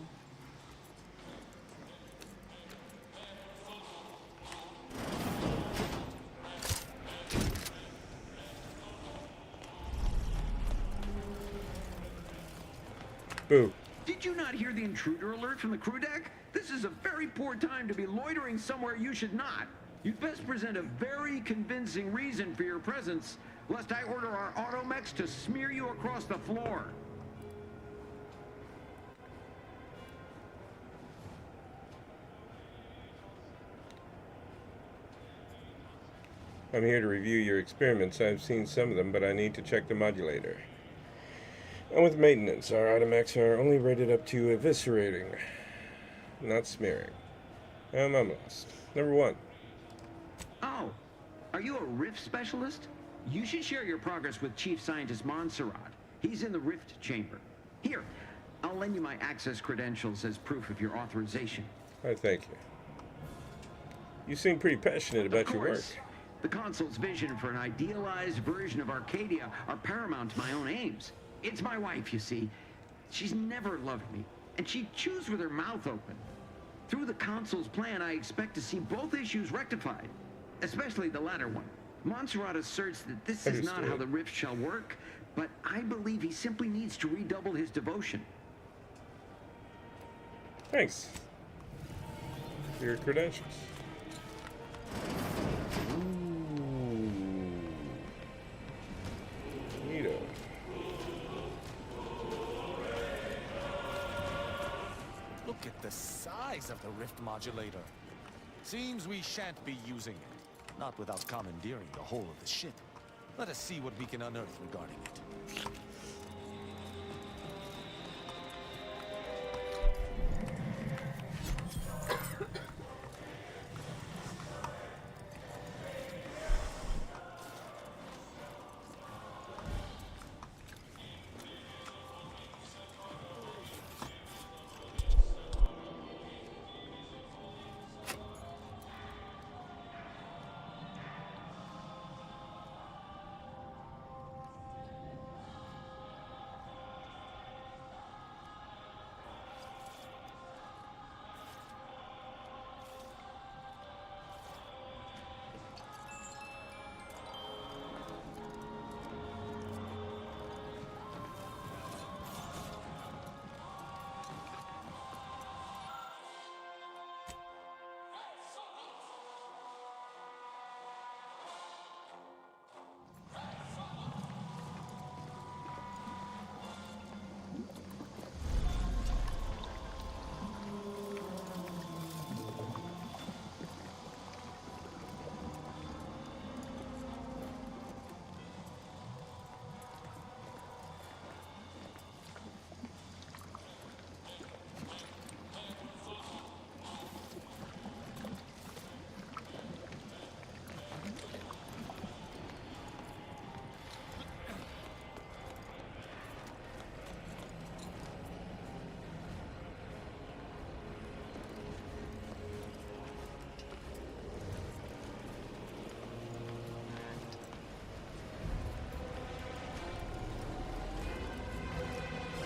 Boo. Did you not hear the intruder alert from the crew deck? This is a very poor time to be loitering somewhere you should not. You'd best present a very convincing reason for your presence, lest I order our automechs to smear you across the floor. I'm here to review your experiments. I've seen some of them, but I need to check the modulator. And with maintenance, our automechs are only rated up to eviscerating, not smearing. I'm lost. Number 1. Oh, are you a rift specialist? You should share your progress with Chief Scientist Montserrat. He's in the rift chamber. Here, I'll lend you my access credentials as proof of your authorization. I thank you. You seem pretty passionate about your work. The consul's vision for an idealized version of Arcadia are paramount to my own aims. It's my wife, you see. She's never loved me, and she chews with her mouth open. Through the consul's plan, I expect to see both issues rectified, especially the latter one. Montserrat asserts that this is not how the rift shall work, but I believe he simply needs to redouble his devotion. Thanks for your credentials. Neato. Look at the size of the rift modulator. Seems we shan't be using it. Not without commandeering the whole of the ship. Let us see what we can unearth regarding it.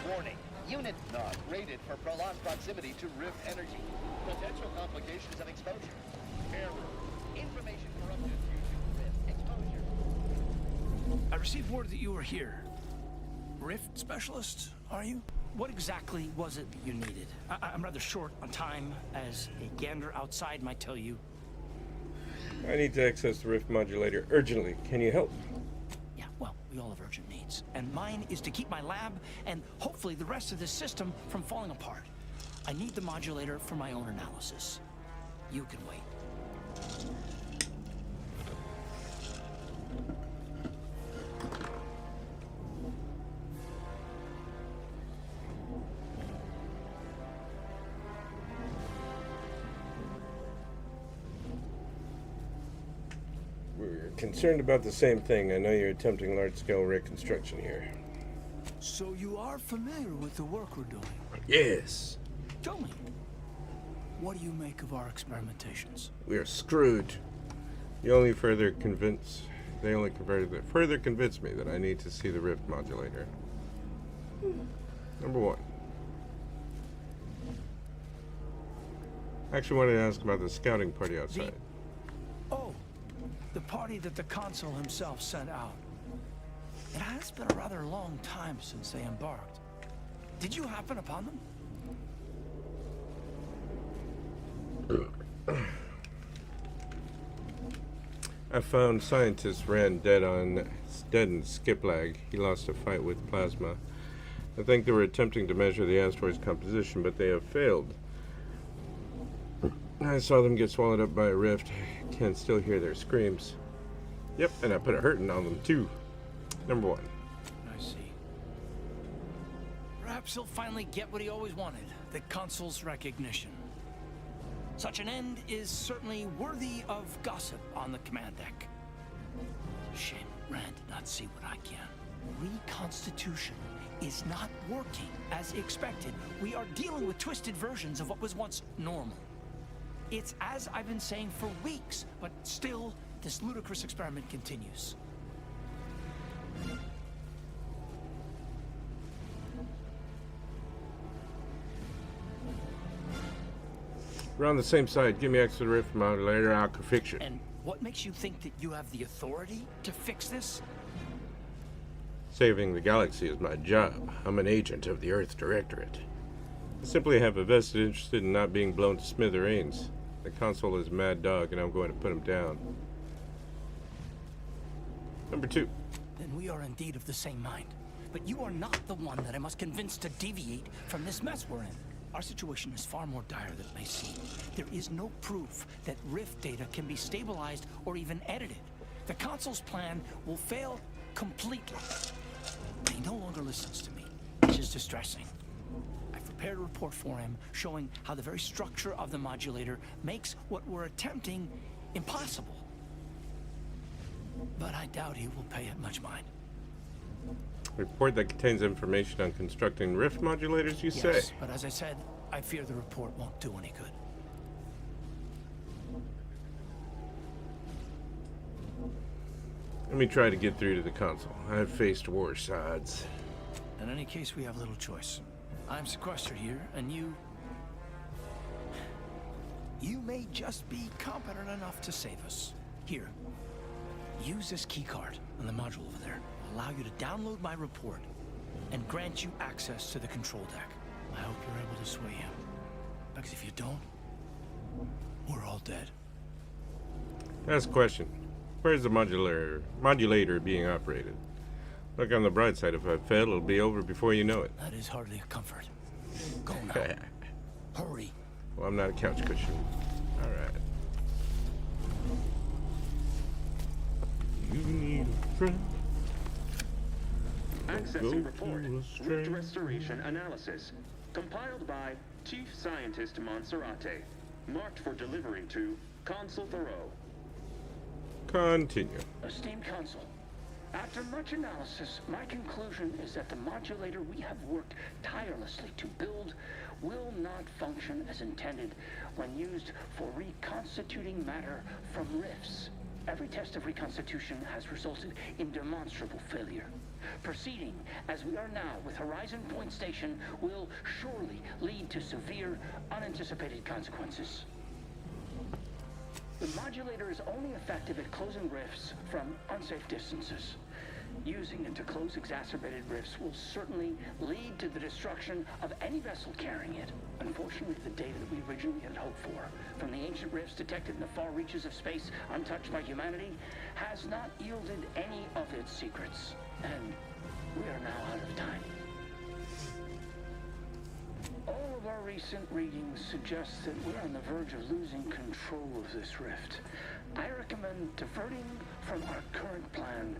Warning. Unit not rated for prolonged proximity to rift energy. Potential complications of exposure. Error. Information corrupted due to rift exposure. I received word that you were here. Rift specialist, are you? What exactly was it that you needed? I'm rather short on time, as a gander outside might tell you. I need to access the rift modulator urgently. Can you help? Yeah, well, we all have urgent needs. And mine is to keep my lab and hopefully the rest of this system from falling apart. I need the modulator for my own analysis. You can wait. We're concerned about the same thing. I know you're attempting large-scale reconstruction here. So you are familiar with the work we're doing? Yes. Tell me, what do you make of our experimentations? We are screwed. You only further convince They only further convinced me that I need to see the Rift modulator. Number 1. I actually wanted to ask about the scouting party outside. The party that the consul himself sent out. It has been a rather long time since they embarked. Did you happen upon them? I found scientists ran dead in Skiplag. He lost a fight with plasma. I think they were attempting to measure the asteroid's composition, but they have failed. I saw them get swallowed up by a rift. Can still hear their screams. Yep, and I put a hurting on them too. Number 1. I see. Perhaps he'll finally get what he always wanted, the consul's recognition. Such an end is certainly worthy of gossip on the command deck. Shame Rand did not see what I can. Reconstitution is not working as expected. We are dealing with twisted versions of what was once normal. It's as I've been saying for weeks, but still, this ludicrous experiment continues. We're on the same side. Give me access to the Rift modulator, I can fix it. And what makes you think that you have the authority to fix this? Saving the galaxy is my job. I'm an agent of the Earth Directorate. I simply have a vested interest in not being blown to smithereens. The consul is Mad Dog, and I'm going to put him down. Number 2. Then we are indeed of the same mind. But you are not the one that I must convince to deviate from this mess we're in. Our situation is far more dire than it may seem. There is no proof that Rift data can be stabilized or even edited. The consul's plan will fail completely. He no longer listens to me, which is distressing. I've prepared a report for him showing how the very structure of the modulator makes what we're attempting impossible. But I doubt he will pay it much mind. Report that contains information on constructing Rift modulators, you say? Yes, but as I said, I fear the report won't do any good. Let me try to get through to the consul. I've faced worse odds. In any case, we have little choice. I'm sequestered here, and you may just be competent enough to save us. Here, use this keycard on the module over there. Allow you to download my report and grant you access to the control deck. I hope you're able to sway him, because if you don't, we're all dead. Ask a question. Where's the modulator being operated? Look on the bright side. If I fail, it'll be over before you know it. That is hardly a comfort. Go now. Hurry. Well, I'm not a couch cushion. All right. You need a friend. Accessing report. Rift restoration analysis. Compiled by Chief Scientist Monserrate. Marked for delivery to Consul Thoreau. Continue. Esteemed Consul, after much analysis, my conclusion is that the modulator we have worked tirelessly to build will not function as intended when used for reconstituting matter from rifts. Every test of reconstitution has resulted in demonstrable failure. Proceeding as we are now with Horizon Point Station will surely lead to severe, unanticipated consequences. The modulator is only effective at closing rifts from unsafe distances. Using it to close exacerbated rifts will certainly lead to the destruction of any vessel carrying it. Unfortunately, the data that we originally had hoped for from the ancient rifts detected in the far reaches of space untouched by humanity has not yielded any of its secrets. And we are now out of time. All of our recent readings suggest that we're on the verge of losing control of this rift. I recommend diverting from our current plan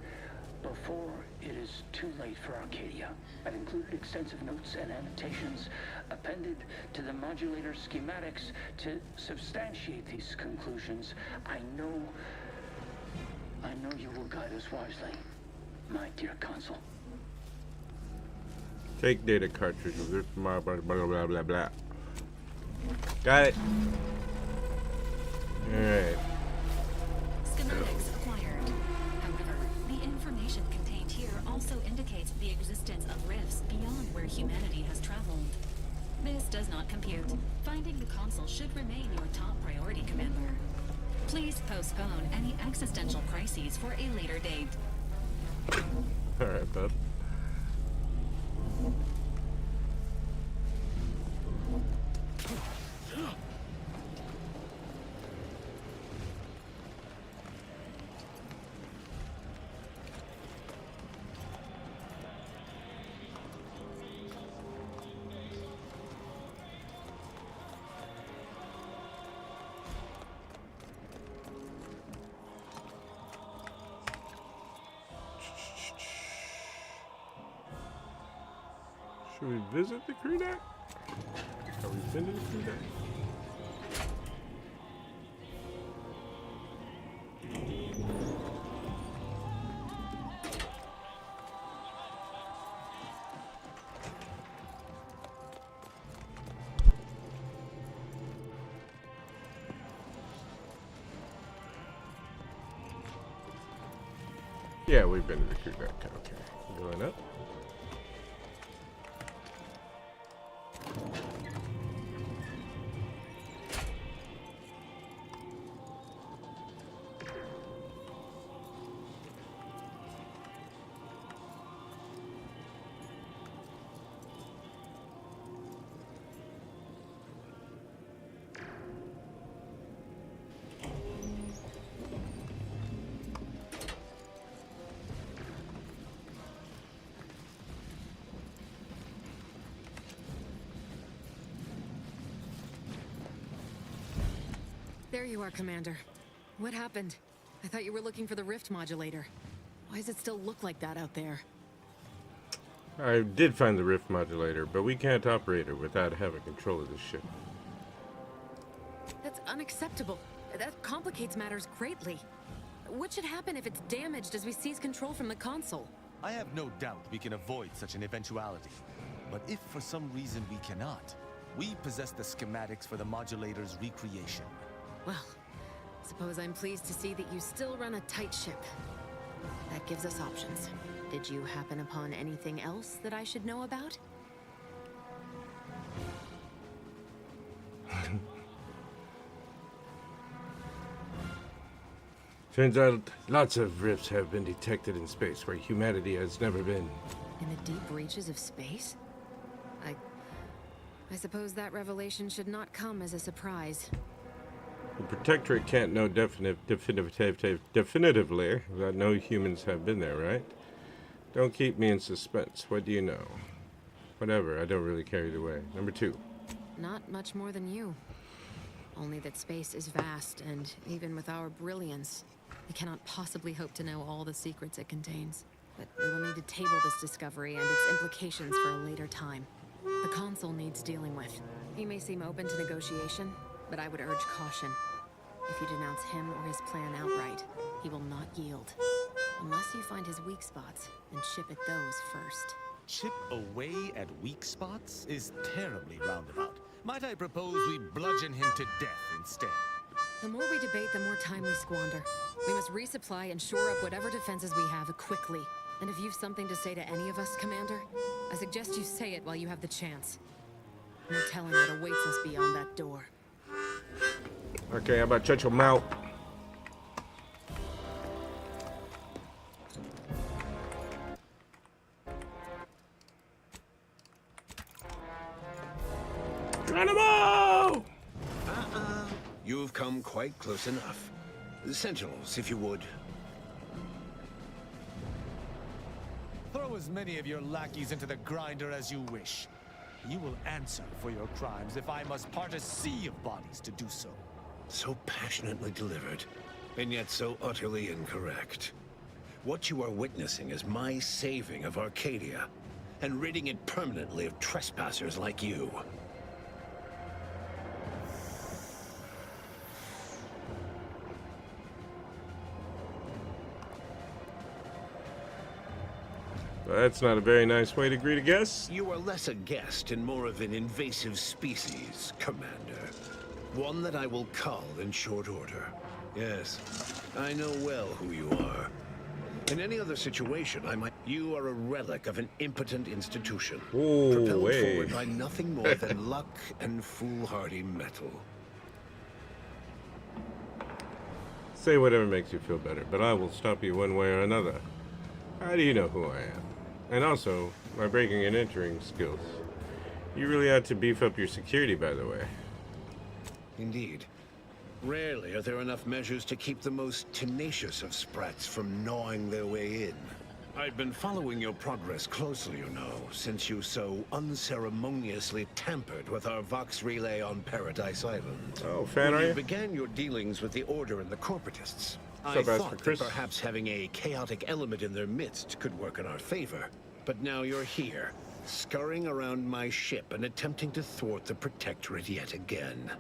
before it is too late for Arcadia. I've included extensive notes and annotations appended to the modulator schematics to substantiate these conclusions. I know you will guide us wisely, my dear Consul. Take data cartridge with this blah blah blah blah blah blah. Got it. Alright. Schematics acquired. However, humanity has traveled. This does not compute. Finding the console should remain your top priority, Commander. Please postpone any existential crises for a later date. Alright, bub. Should we visit the crew deck? Have we been to the crew deck? Yeah, we've been to the crew deck. Okay, going up. There you are, Commander. What happened? I thought you were looking for the rift modulator. Why does it still look like that out there? I did find the rift modulator, but we can't operate it without having control of the ship. That's unacceptable. That complicates matters greatly. What should happen if it's damaged as we seize control from the console? I have no doubt we can avoid such an eventuality. But if for some reason we cannot, we possess the schematics for the modulator's recreation. Well, suppose I'm pleased to see that you still run a tight ship. That gives us options. Did you happen upon anything else that I should know about? Turns out lots of rifts have been detected in space where humanity has never been. In the deep reaches of space? I suppose that revelation should not come as a surprise. The Protectorate can't know definitively that no humans have been there, right? Don't keep me in suspense. What do you know? Whatever, I don't really care either way. Number 2. Not much more than you. Only that space is vast, and even with our brilliance, we cannot possibly hope to know all the secrets it contains. But we will need to table this discovery and its implications for a later time. The Consul needs dealing with. He may seem open to negotiation, but I would urge caution. If you denounce him or his plan outright, he will not yield. Unless you find his weak spots and chip at those first. Chip away at weak spots is terribly roundabout. Might I propose we bludgeon him to death instead? The more we debate, the more time we squander. We must resupply and shore up whatever defenses we have quickly. And if you've something to say to any of us, Commander, I suggest you say it while you have the chance. No telling what awaits us beyond that door. Okay, how about shut your mouth? Geronimo! You've come quite close enough. Sentinels, if you would. Throw as many of your lackeys into the grinder as you wish. You will answer for your crimes if I must part a sea of bodies to do so. So passionately delivered, and yet so utterly incorrect. What you are witnessing is my saving of Arcadia, and ridding it permanently of trespassers like you. That's not a very nice way to greet a guest. You are less a guest and more of an invasive species, Commander. One that I will cull in short order. Yes, I know well who you are. In any other situation, I might... You are a relic of an impotent institution. Ooh, propelled hey. forward by nothing more than luck and foolhardy metal. Say whatever makes you feel better, but I will stop you one way or another. How do you know who I am? And also, my breaking and entering skills. You really ought to beef up your security, by the way. Indeed. Rarely are there enough measures to keep the most tenacious of sprats from gnawing their way in. I've been following your progress closely, you know, since you so unceremoniously tampered with our Vox relay on Paradise Island. Oh, fan when are you you? began your dealings with the Order and the Corporatists, I Sup, Ask for thought that Chris? perhaps having a chaotic element in their midst could work in our favor. But now you're here, scurrying around my ship and attempting to thwart the Protectorate yet again.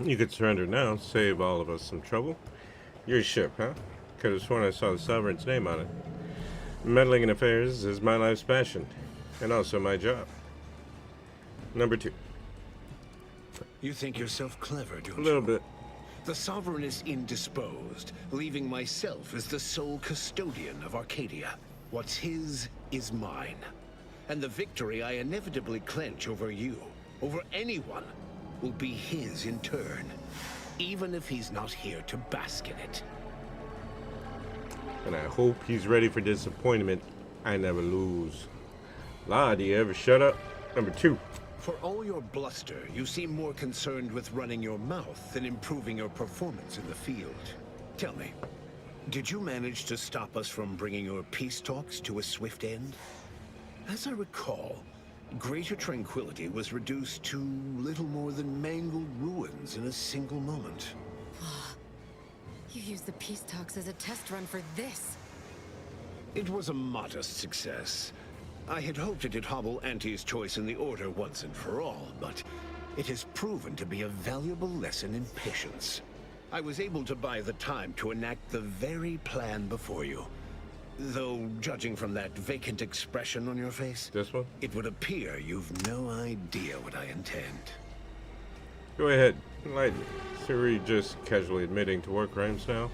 You could surrender now, save all of us some trouble. Your ship, huh? Could have sworn I saw the Sovereign's name on it. Meddling in affairs is my life's passion, and also my job. Number 2. You think yourself clever, don't you? A little bit. The Sovereign is indisposed, leaving myself as the sole custodian of Arcadia. What's his is mine. And the victory I inevitably clench over you, over anyone, will be his in turn, even if he's not here to bask in it. And I hope he's ready for disappointment. I never lose. La, do you ever shut up? Number 2. For all your bluster, you seem more concerned with running your mouth than improving your performance in the field. Tell me, did you manage to stop us from bringing your peace talks to a swift end? As I recall, Greater Tranquility was reduced to little more than mangled ruins in a single moment. You used the peace talks as a test run for this. It was a modest success. I had hoped it'd hobble Auntie's choice in the Order once and for all, but it has proven to be a valuable lesson in patience. I was able to buy the time to enact the very plan before you. Though, judging from that vacant expression on your face, This one? it would appear you've no idea what I intend. Go ahead, enlighten me. So are you just casually admitting to war crimes now?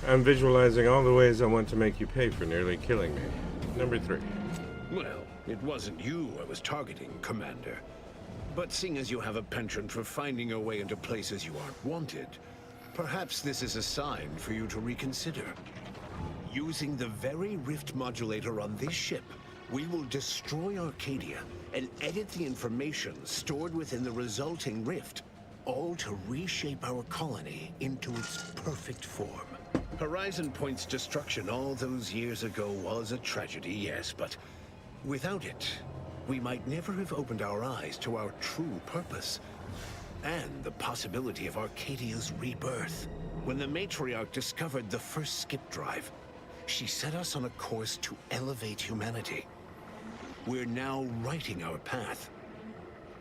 I'm visualizing all the ways I want to make you pay for nearly killing me. Number 3. Well, it wasn't you I was targeting, Commander. But seeing as you have a penchant for finding your way into places you aren't wanted, perhaps this is a sign for you to reconsider. Using the very rift modulator on this ship, we will destroy Arcadia and edit the information stored within the resulting rift, all to reshape our colony into its perfect form. Horizon Point's destruction all those years ago was a tragedy, yes, but without it, we might never have opened our eyes to our true purpose and the possibility of Arcadia's rebirth. When the Matriarch discovered the first skip drive, she set us on a course to elevate humanity. We're now writing our path,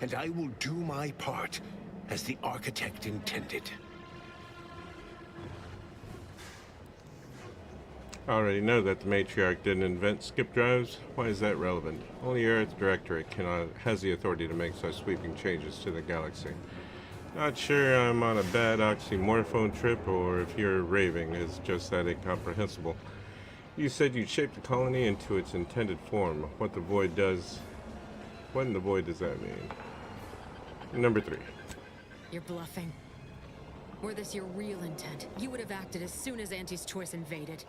and I will do my part as the architect intended. I already know that the Matriarch didn't invent skip drives. Why is that relevant? Only Earth Directorate has the authority to make such sweeping changes to the galaxy. Not sure I'm on a bad oxymorphone trip, or if you're raving is just that incomprehensible. You said you'd shape the colony into its intended form. What in the void does that mean? Number 3. You're bluffing. Were this your real intent, you would have acted as soon as Auntie's choice invaded.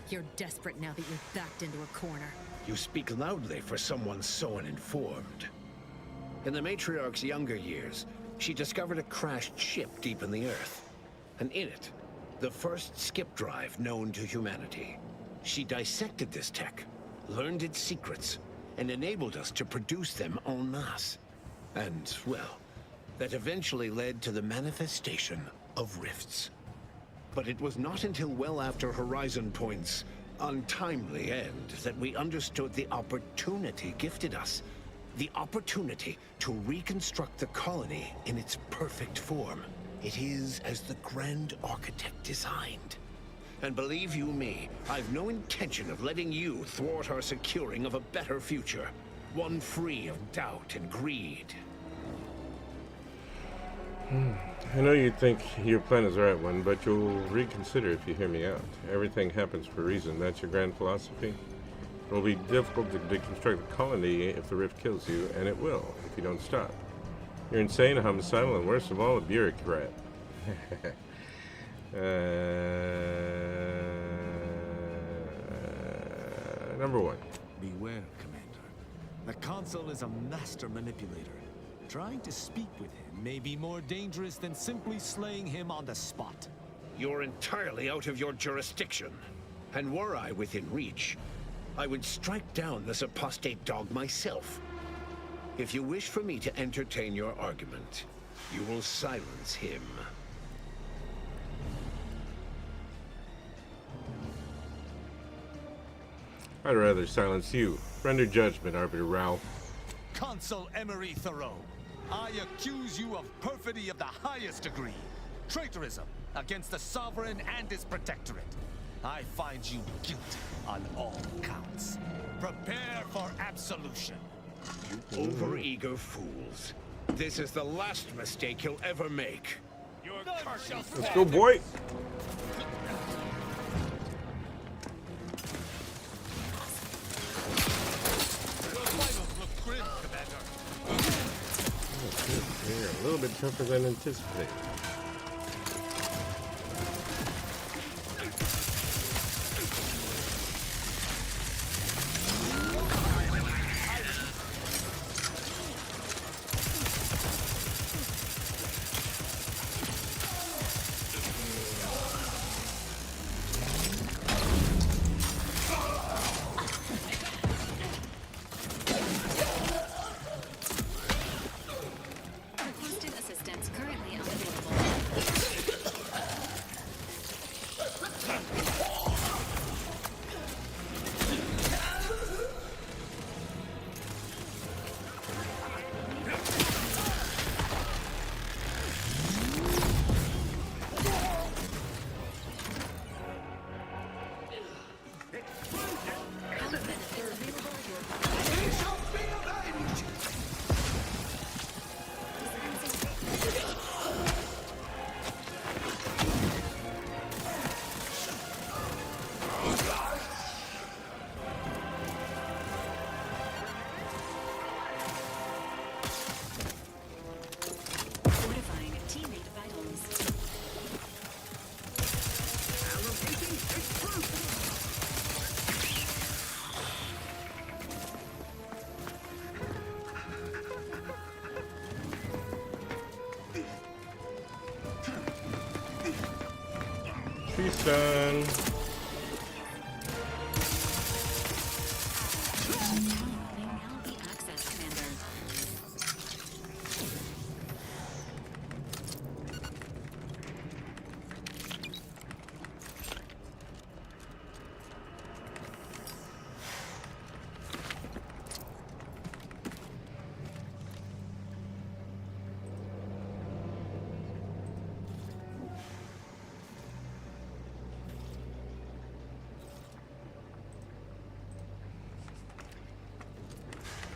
You're desperate now that you're backed into a corner. You speak loudly for someone so uninformed. In the Matriarch's younger years, she discovered a crashed ship deep in the Earth. And in it, the first skip drive known to humanity. She dissected this tech, learned its secrets, and enabled us to produce them en masse. And, well, that eventually led to the manifestation of rifts. But it was not until well after Horizon Point's untimely end that we understood the opportunity gifted us. The opportunity to reconstruct the colony in its perfect form. It is as the Grand Architect designed. And believe you me, I've no intention of letting you thwart our securing of a better future. One free of doubt and greed. I know you think your plan is the right one, but you'll reconsider if you hear me out. Everything happens for a reason. That's your grand philosophy. It will be difficult to deconstruct the colony if the rift kills you, and it will if you don't stop. You're insane, homicidal, and worst of all, a bureaucrat. Number one. Beware, Commander. The Consul is a master manipulator. Trying to speak with him may be more dangerous than simply slaying him on the spot. You're entirely out of your jurisdiction. And were I within reach, I would strike down this apostate dog myself. If you wish for me to entertain your argument, you will silence him. I'd rather silence you. Render judgment, Arbiter Rao. Consul Emery Thoreau, I accuse you of perfidy of the highest degree. Traitorism against the Sovereign and his Protectorate. I find you guilty on all counts. Prepare for absolution. You overeager fools. This is the last mistake you'll ever make. Let's go, boy! You're a little bit tougher than anticipated. Requested assistance currently unavailable. Fortifying teammate vitals. She's done. May now be accessed, Commander.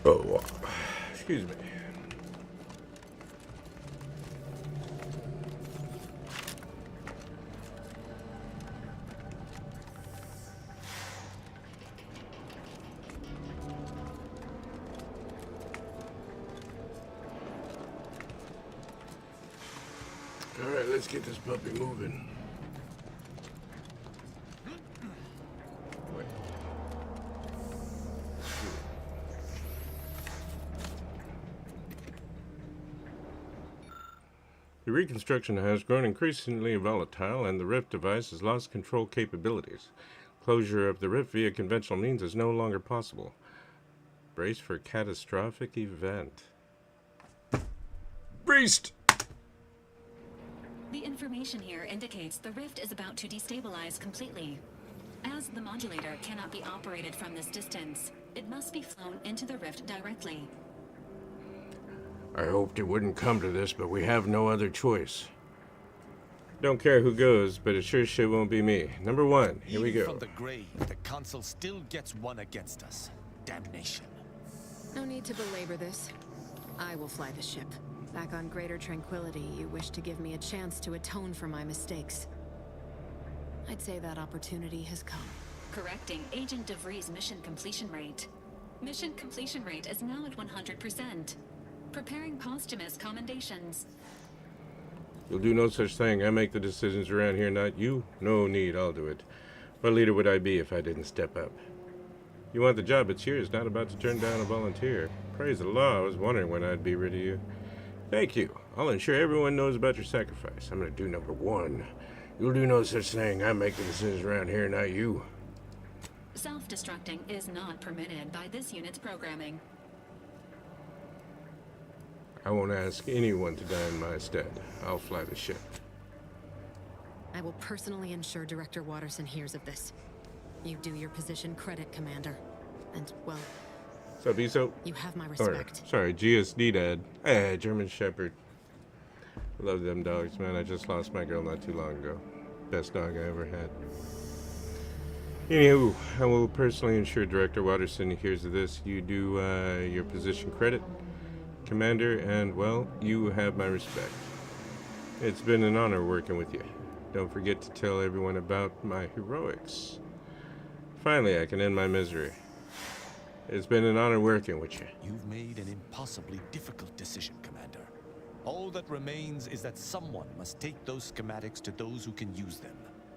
Oh, excuse me. All right, let's get this puppy moving. The reconstruction has grown increasingly volatile, and the Rift device has lost control capabilities. Closure of the Rift via conventional means is no longer possible. Brace for catastrophic event. Beast! The information here indicates the rift is about to destabilize completely. As the modulator cannot be operated from this distance, it must be flown into the rift directly. I hoped it wouldn't come to this, but we have no other choice. Don't care who goes, but it sure shit won't be me. Number one, here we Even go. from the grave, the Consul still gets one against us. Damnation. No need to belabor this. I will fly the ship. Back on Greater Tranquility, you wish to give me a chance to atone for my mistakes. I'd say that opportunity has come. Correcting Agent DeVries' mission completion rate. Mission completion rate is now at 100%. Preparing posthumous commendations. You'll do no such thing. I make the decisions around here, not you. No need, I'll do it. What leader would I be if I didn't step up? You want the job, it's yours. Not about to turn down a volunteer. Praise the law, I was wondering when I'd be rid of you. Thank you. I'll ensure everyone knows about your sacrifice. I'm gonna do number one. You'll do no such thing. I make the decisions around here, not you. Self-destructing is not permitted by this unit's programming. I won't ask anyone to die in my stead. I'll fly the ship. I will personally ensure Director Watterson hears of this. You do your position credit, Commander. And, well... What's up, ESO? You have my respect. Sorry, GSD Dad. Hey, German Shepherd. I love them dogs, man. I just lost my girl not too long ago. Best dog I ever had. Anywho, I will personally ensure Director Watterson hears of this. You do your position credit, Commander, and, well, you have my respect. It's been an honor working with you. Don't forget to tell everyone about my heroics. Finally, I can end my misery. It's been an honor working with you. You've made an impossibly difficult decision, Commander. All that remains is that someone must take those schematics to those who can use them.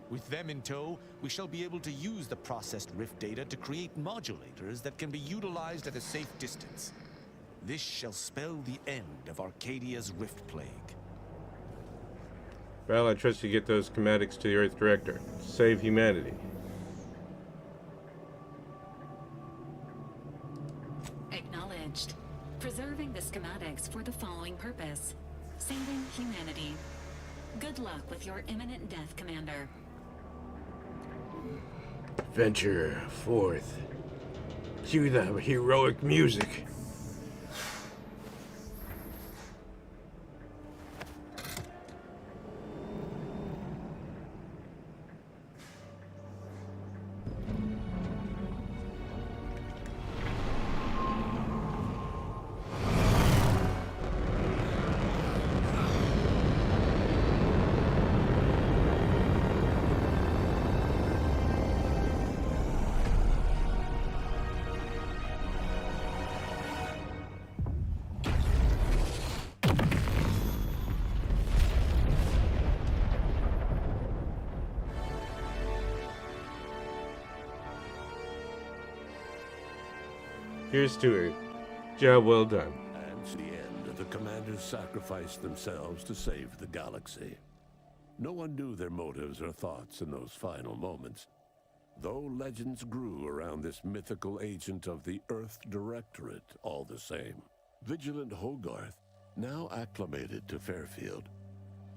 With them in tow, we shall be able to use the processed Rift data to create modulators that can be utilized at a safe distance. This shall spell the end of Arcadia's Rift Plague. Well, I trust you get those schematics to the Earth Director. Save humanity. Acknowledged. Preserving the schematics for the following purpose. Saving humanity. Good luck with your imminent death, Commander. Venture forth. Cue the heroic music. Here's to her. Job well done. And to the end, the commanders sacrificed themselves to save the galaxy. No one knew their motives or thoughts in those final moments, though legends grew around this mythical agent of the Earth Directorate all the same. Vigilant Hogarth, now acclimated to Fairfield,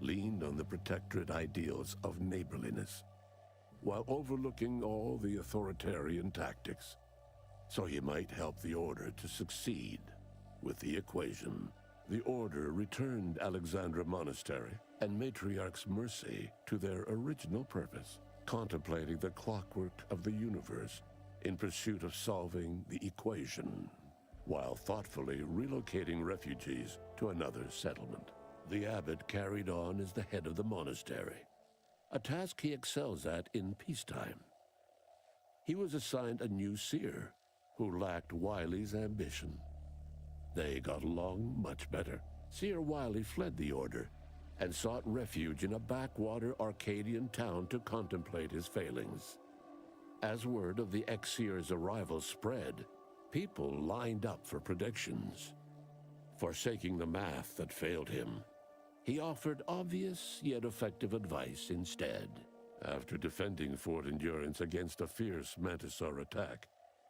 leaned on the Protectorate ideals of neighborliness, while overlooking all the authoritarian tactics, so he might help the Order to succeed with the equation. The Order returned Alexandra Monastery and Matriarch's Mercy to their original purpose, contemplating the clockwork of the universe in pursuit of solving the equation, while thoughtfully relocating refugees to another settlement. The abbot carried on as the head of the monastery, a task he excels at in peacetime. He was assigned a new seer who lacked Wiley's ambition. They got along much better. Seer Wiley fled the Order and sought refuge in a backwater Arcadian town to contemplate his failings. As word of the ex-seer's arrival spread, people lined up for predictions. Forsaking the math that failed him, he offered obvious yet effective advice instead. After defending Fort Endurance against a fierce Mantisaur attack,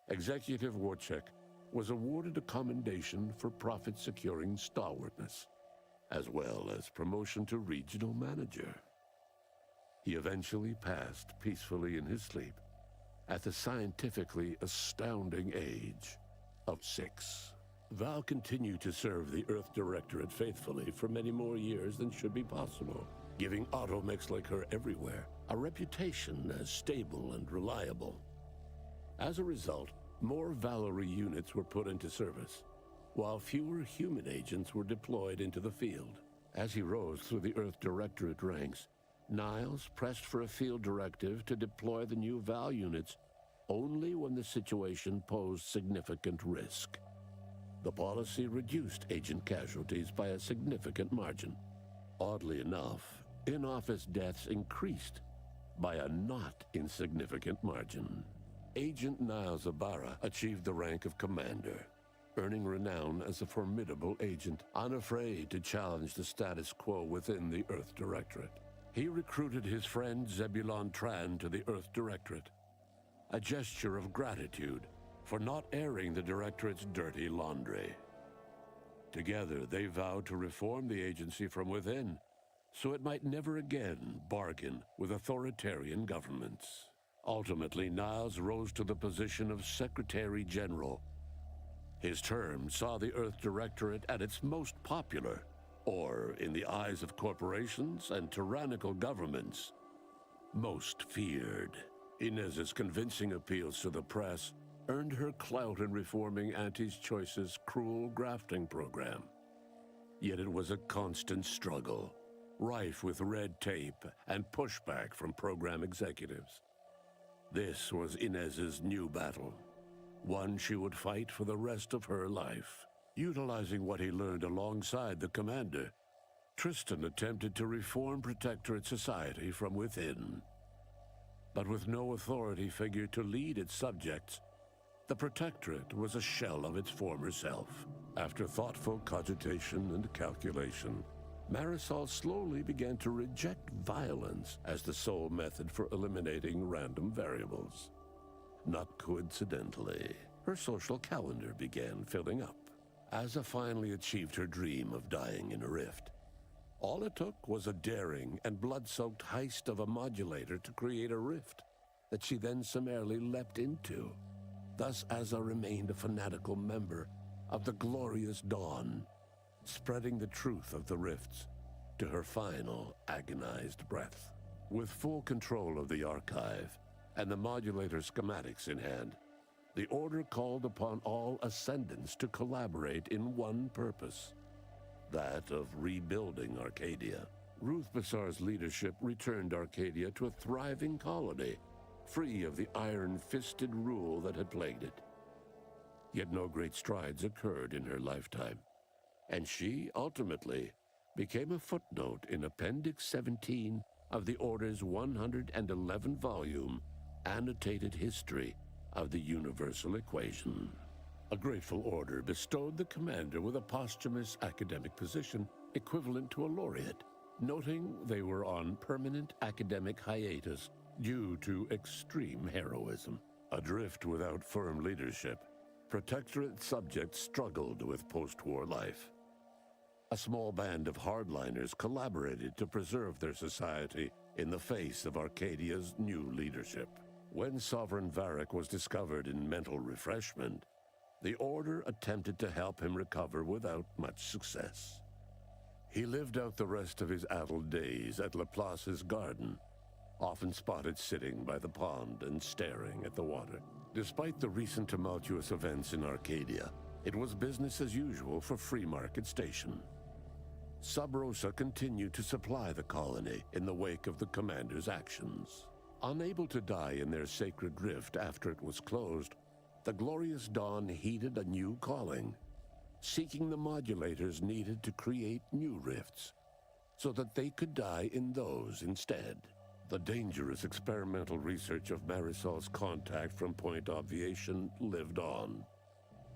Executive Warchek was awarded a commendation for profit-securing stalwartness, as well as promotion to regional manager. He eventually passed peacefully in his sleep at the scientifically astounding age of 6. Val continued to serve the Earth Directorate faithfully for many more years than should be possible, giving automechs like her everywhere a reputation as stable and reliable. As a result, more Valerie units were put into service, while fewer human agents were deployed into the field. As he rose through the Earth Directorate ranks, Niles pressed for a field directive to deploy the new VAL units only when the situation posed significant risk. The policy reduced agent casualties by a significant margin. Oddly enough, in-office deaths increased by a not insignificant margin. Agent Niles Ibarra achieved the rank of commander, earning renown as a formidable agent, unafraid to challenge the status quo within the Earth Directorate. He recruited his friend Zebulon Tran to the Earth Directorate, a gesture of gratitude for not airing the Directorate's dirty laundry. Together, they vowed to reform the agency from within, so it might never again bargain with authoritarian governments. Ultimately, Niles rose to the position of Secretary General. His term saw the Earth Directorate at its most popular, or, in the eyes of corporations and tyrannical governments, most feared. Inez's convincing appeals to the press earned her clout in reforming Auntie's Choice's cruel grafting program. Yet it was a constant struggle, rife with red tape and pushback from program executives. This was Inez's new battle, one she would fight for the rest of her life. Utilizing what he learned alongside the commander, Tristan attempted to reform Protectorate society from within. But with no authority figure to lead its subjects, the Protectorate was a shell of its former self. After thoughtful cogitation and calculation, Marisol slowly began to reject violence as the sole method for eliminating random variables. Not coincidentally, her social calendar began filling up. Asa finally achieved her dream of dying in a rift. All it took was a daring and blood-soaked heist of a modulator to create a rift that she then summarily leapt into. Thus Asa remained a fanatical member of the Glorious Dawn, spreading the truth of the rifts to her final agonized breath. With full control of the archive and the modulator schematics in hand, the Order called upon all Ascendants to collaborate in one purpose, that of rebuilding Arcadia. Ruth Bassar's leadership returned Arcadia to a thriving colony, free of the iron-fisted rule that had plagued it. Yet no great strides occurred in her lifetime, and she ultimately became a footnote in Appendix 17 of the Order's 111-volume annotated history of the Universal Equation. A grateful Order bestowed the commander with a posthumous academic position equivalent to a laureate, noting they were on permanent academic hiatus due to extreme heroism. Adrift without firm leadership, Protectorate subjects struggled with post-war life. A small band of hardliners collaborated to preserve their society in the face of Arcadia's new leadership. When Sovereign Varric was discovered in mental refreshment, the Order attempted to help him recover without much success. He lived out the rest of his addled days at Laplace's garden, often spotted sitting by the pond and staring at the water. Despite the recent tumultuous events in Arcadia, it was business as usual for Free Market Station. Sub Rosa continued to supply the colony in the wake of the commander's actions. Unable to die in their sacred rift after it was closed, the Glorious Dawn heeded a new calling, seeking the modulators needed to create new rifts, so that they could die in those instead. The dangerous experimental research of Marisol's contact from Point Obviation lived on,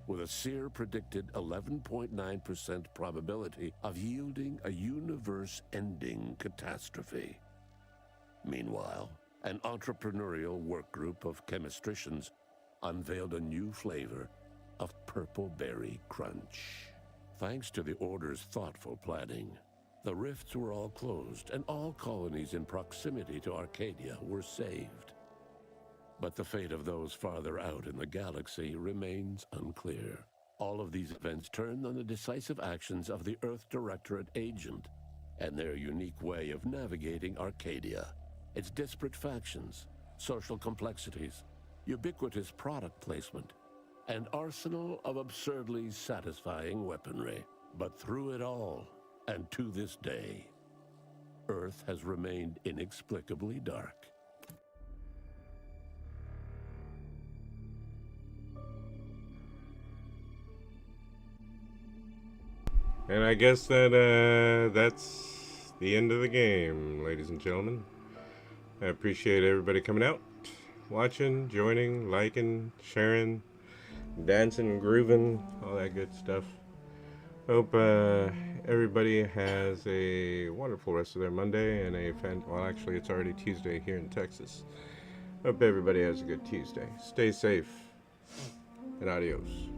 with a Seer predicted 11.9% probability of yielding a universe-ending catastrophe. Meanwhile, an entrepreneurial work group of chemistricians unveiled a new flavor of Purple Berry Crunch. Thanks to the Order's thoughtful planning, the rifts were all closed and all colonies in proximity to Arcadia were saved. But the fate of those farther out in the galaxy remains unclear. All of these events turned on the decisive actions of the Earth Directorate agent and their unique way of navigating Arcadia, its disparate factions, social complexities, ubiquitous product placement, an arsenal of absurdly satisfying weaponry. But through it all, and to this day, Earth has remained inexplicably dark. And I guess that that's the end of the game, ladies and gentlemen. I appreciate everybody coming out, watching, joining, liking, sharing, dancing, grooving, all that good stuff. Hope everybody has a wonderful rest of their Monday and well, actually, it's already Tuesday here in Texas. Hope everybody has a good Tuesday. Stay safe and adios.